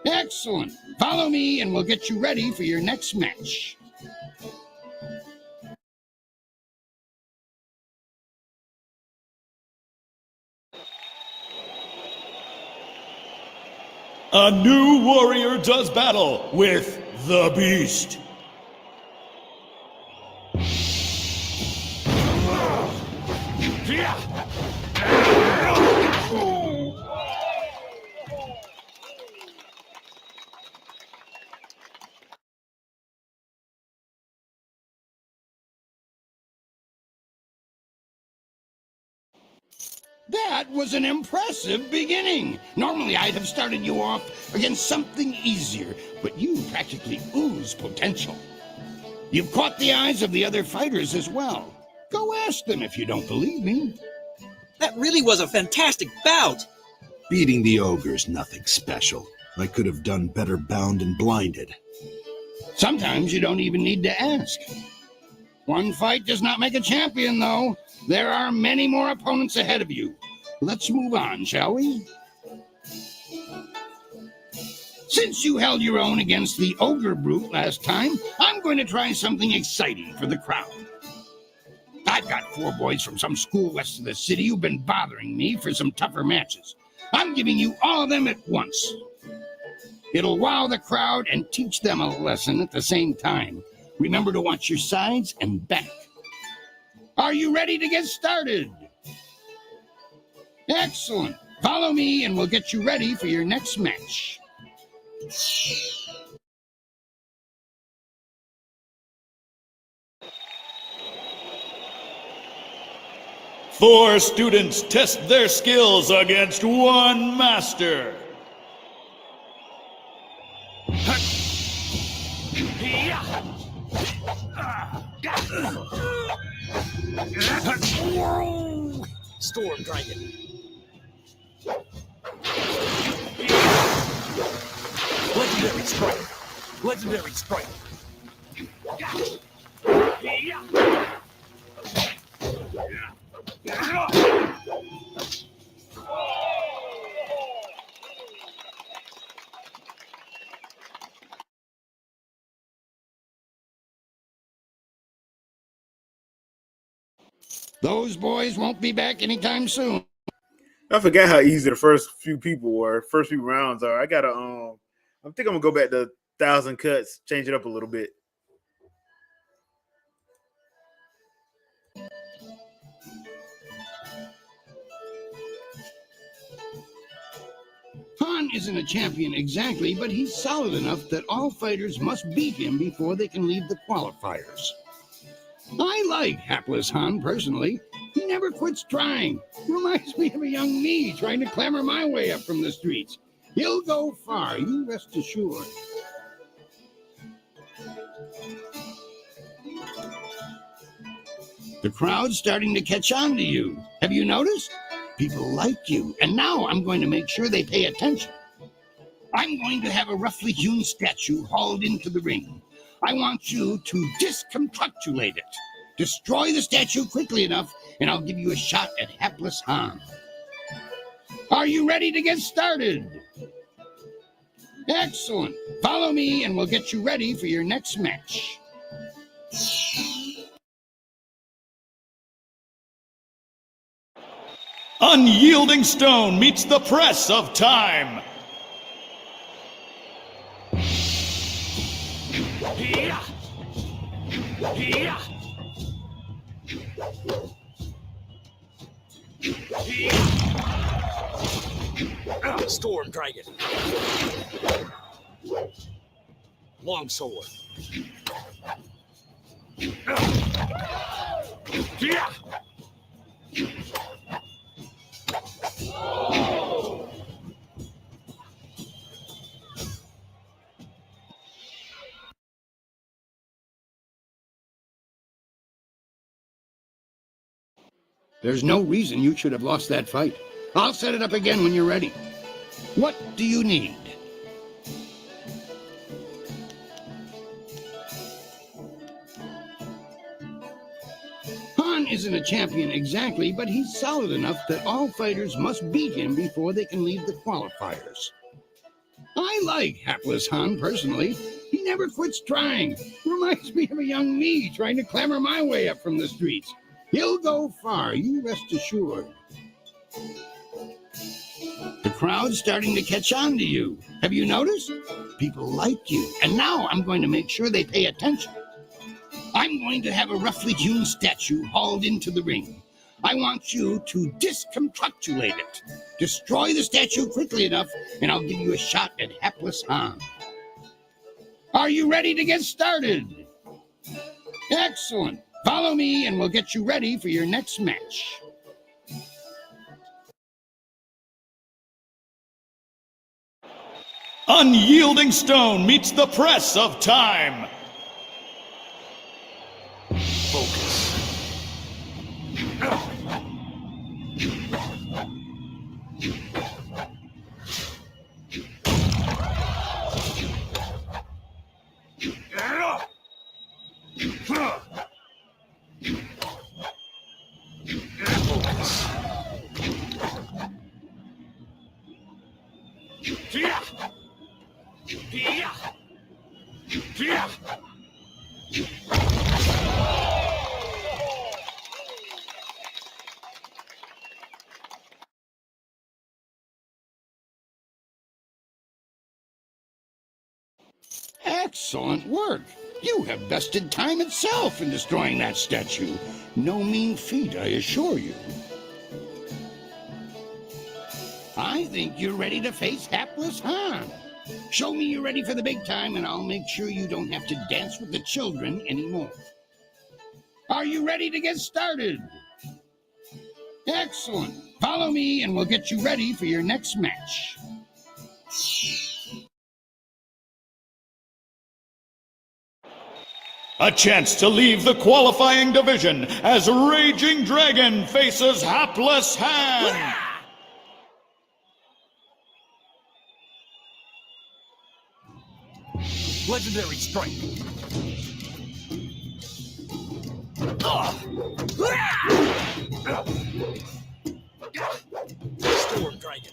Excellent. Follow me, and we'll get you ready for your next match. A new warrior does battle with the Beast. That was an impressive beginning. Normally, I'd have started you off against something easier, but you practically ooze potential. You've caught the eyes of the other fighters as well. Go ask them if you don't believe me. That really was a fantastic bout. Beating the ogre's nothing special. I could have done better bound and blinded. Sometimes you don't even need to ask. One fight does not make a champion, though. There are many more opponents ahead of you. Let's move on, shall we? Since you held your own against the ogre brute last time, I'm going to try something exciting for the crowd. I've got 4 boys from some school west of the city who've been bothering me for some tougher matches. I'm giving you all of them at once. It'll wow the crowd and teach them a lesson at the same time. Remember to watch your sides and back. Are you ready to get started? Excellent. Follow me, and we'll get you ready for your next match. Four students test their skills against one master. Storm Dragon. Legendary Strike. Legendary Strike. Those boys won't be back anytime soon. I forgot how easy the first few rounds are. I gotta I think I'm gonna go back to 1,000 cuts, change it up a little bit. Han isn't a champion exactly, but he's solid enough that all fighters must beat him before they can leave the qualifiers. I like hapless Han personally. He never quits trying. Reminds me of a young me trying to clamber my way up from the streets. He'll go far, you rest assured. The crowd's starting to catch on to you. Have you noticed? People like you, and now I'm going to make sure they pay attention. I'm going to have a roughly hewn statue hauled into the ring. I want you to discombobulate it. Destroy the statue quickly enough, and I'll give you a shot at hapless Han. Are you ready to get started? Excellent. Follow me, and we'll get you ready for your next match. Unyielding stone meets the press of time. Storm Dragon. Long sword. There's no reason you should have lost that fight. I'll set it up again when you're ready. What do you need? Han isn't a champion exactly, but he's solid enough that all fighters must beat him before they can leave the qualifiers. I like hapless Han personally. He never quits trying. Reminds me of a young me trying to clamber my way up from the streets. He'll go far, you rest assured. The crowd's starting to catch on to you. Have you noticed? People like you, and now I'm going to make sure they pay attention. I'm going to have a roughly hewn statue hauled into the ring. I want you to discombobulate it. Destroy the statue quickly enough, and I'll give you a shot at hapless Han. Are you ready to get started? Excellent. Follow me, and we'll get you ready for your next match. Unyielding stone meets the press of time. Focus. Excellent work. You have bested time itself in destroying that statue. No mean feat, I assure you. I think you're ready to face hapless Han. Show me you're ready for the big time, and I'll make sure you don't have to dance with the children anymore. Are you ready to get started? Excellent. Follow me, and we'll get you ready for your next match. A chance to leave the qualifying division as Raging Dragon faces Hapless Han. Legendary strike. Storm Dragon.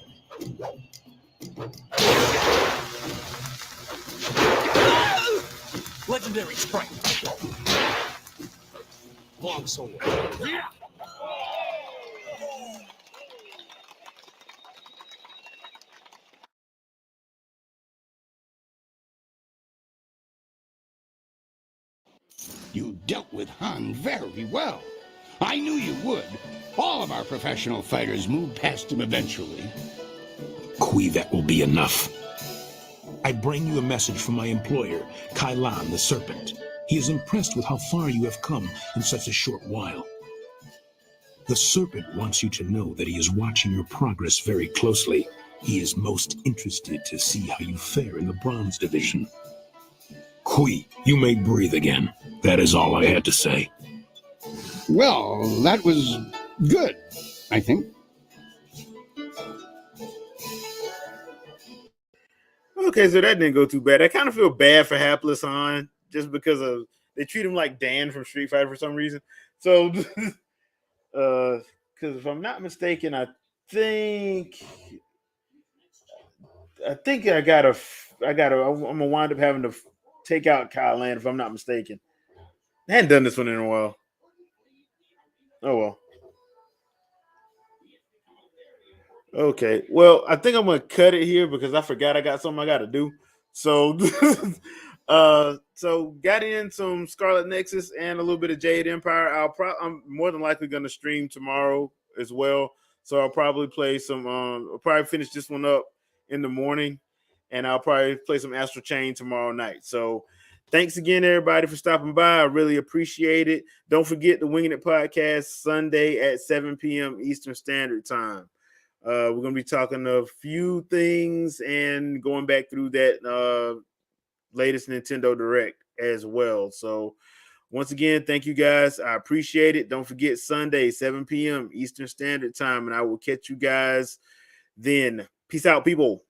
Legendary strike. Long sword. You dealt with Han very well. I knew you would. All of our professional fighters move past him eventually. Kui, that will be enough. I bring you a message from my employer, Kailan the Serpent. He is impressed with how far you have come in such a short while. The Serpent wants you to know that he is watching your progress very closely. He is most interested to see how you fare in the Bronze Division. Kui, you may breathe again. That is all I had to say. Well, that was good, I think. Okay, so that didn't go too bad. I kind of feel bad for Hapless Han just because of they treat him like Dan from Street Fighter for some reason. So, because if I'm not mistaken, I'm gonna wind up having to take out Kyle Land if I'm not mistaken. I hadn't done this one in a while. Oh well. Okay. Well, I think I'm gonna cut it here because I forgot I got something I gotta do. So so got in some Scarlet Nexus and a little bit of Jade Empire. I'm more than likely gonna stream tomorrow as well. So I'll probably play some I'll probably finish this one up in the morning, and I'll probably play some Astral Chain tomorrow night. So thanks again, everybody, for stopping by. I really appreciate it. Don't forget the Winging It podcast Sunday at 7 p.m. Eastern Standard Time. We're going to be talking a few things and going back through that latest Nintendo Direct as well. So once again, thank you guys. I appreciate it. Don't forget Sunday, 7 p.m. Eastern Standard Time, and I will catch you guys then. Peace out, people.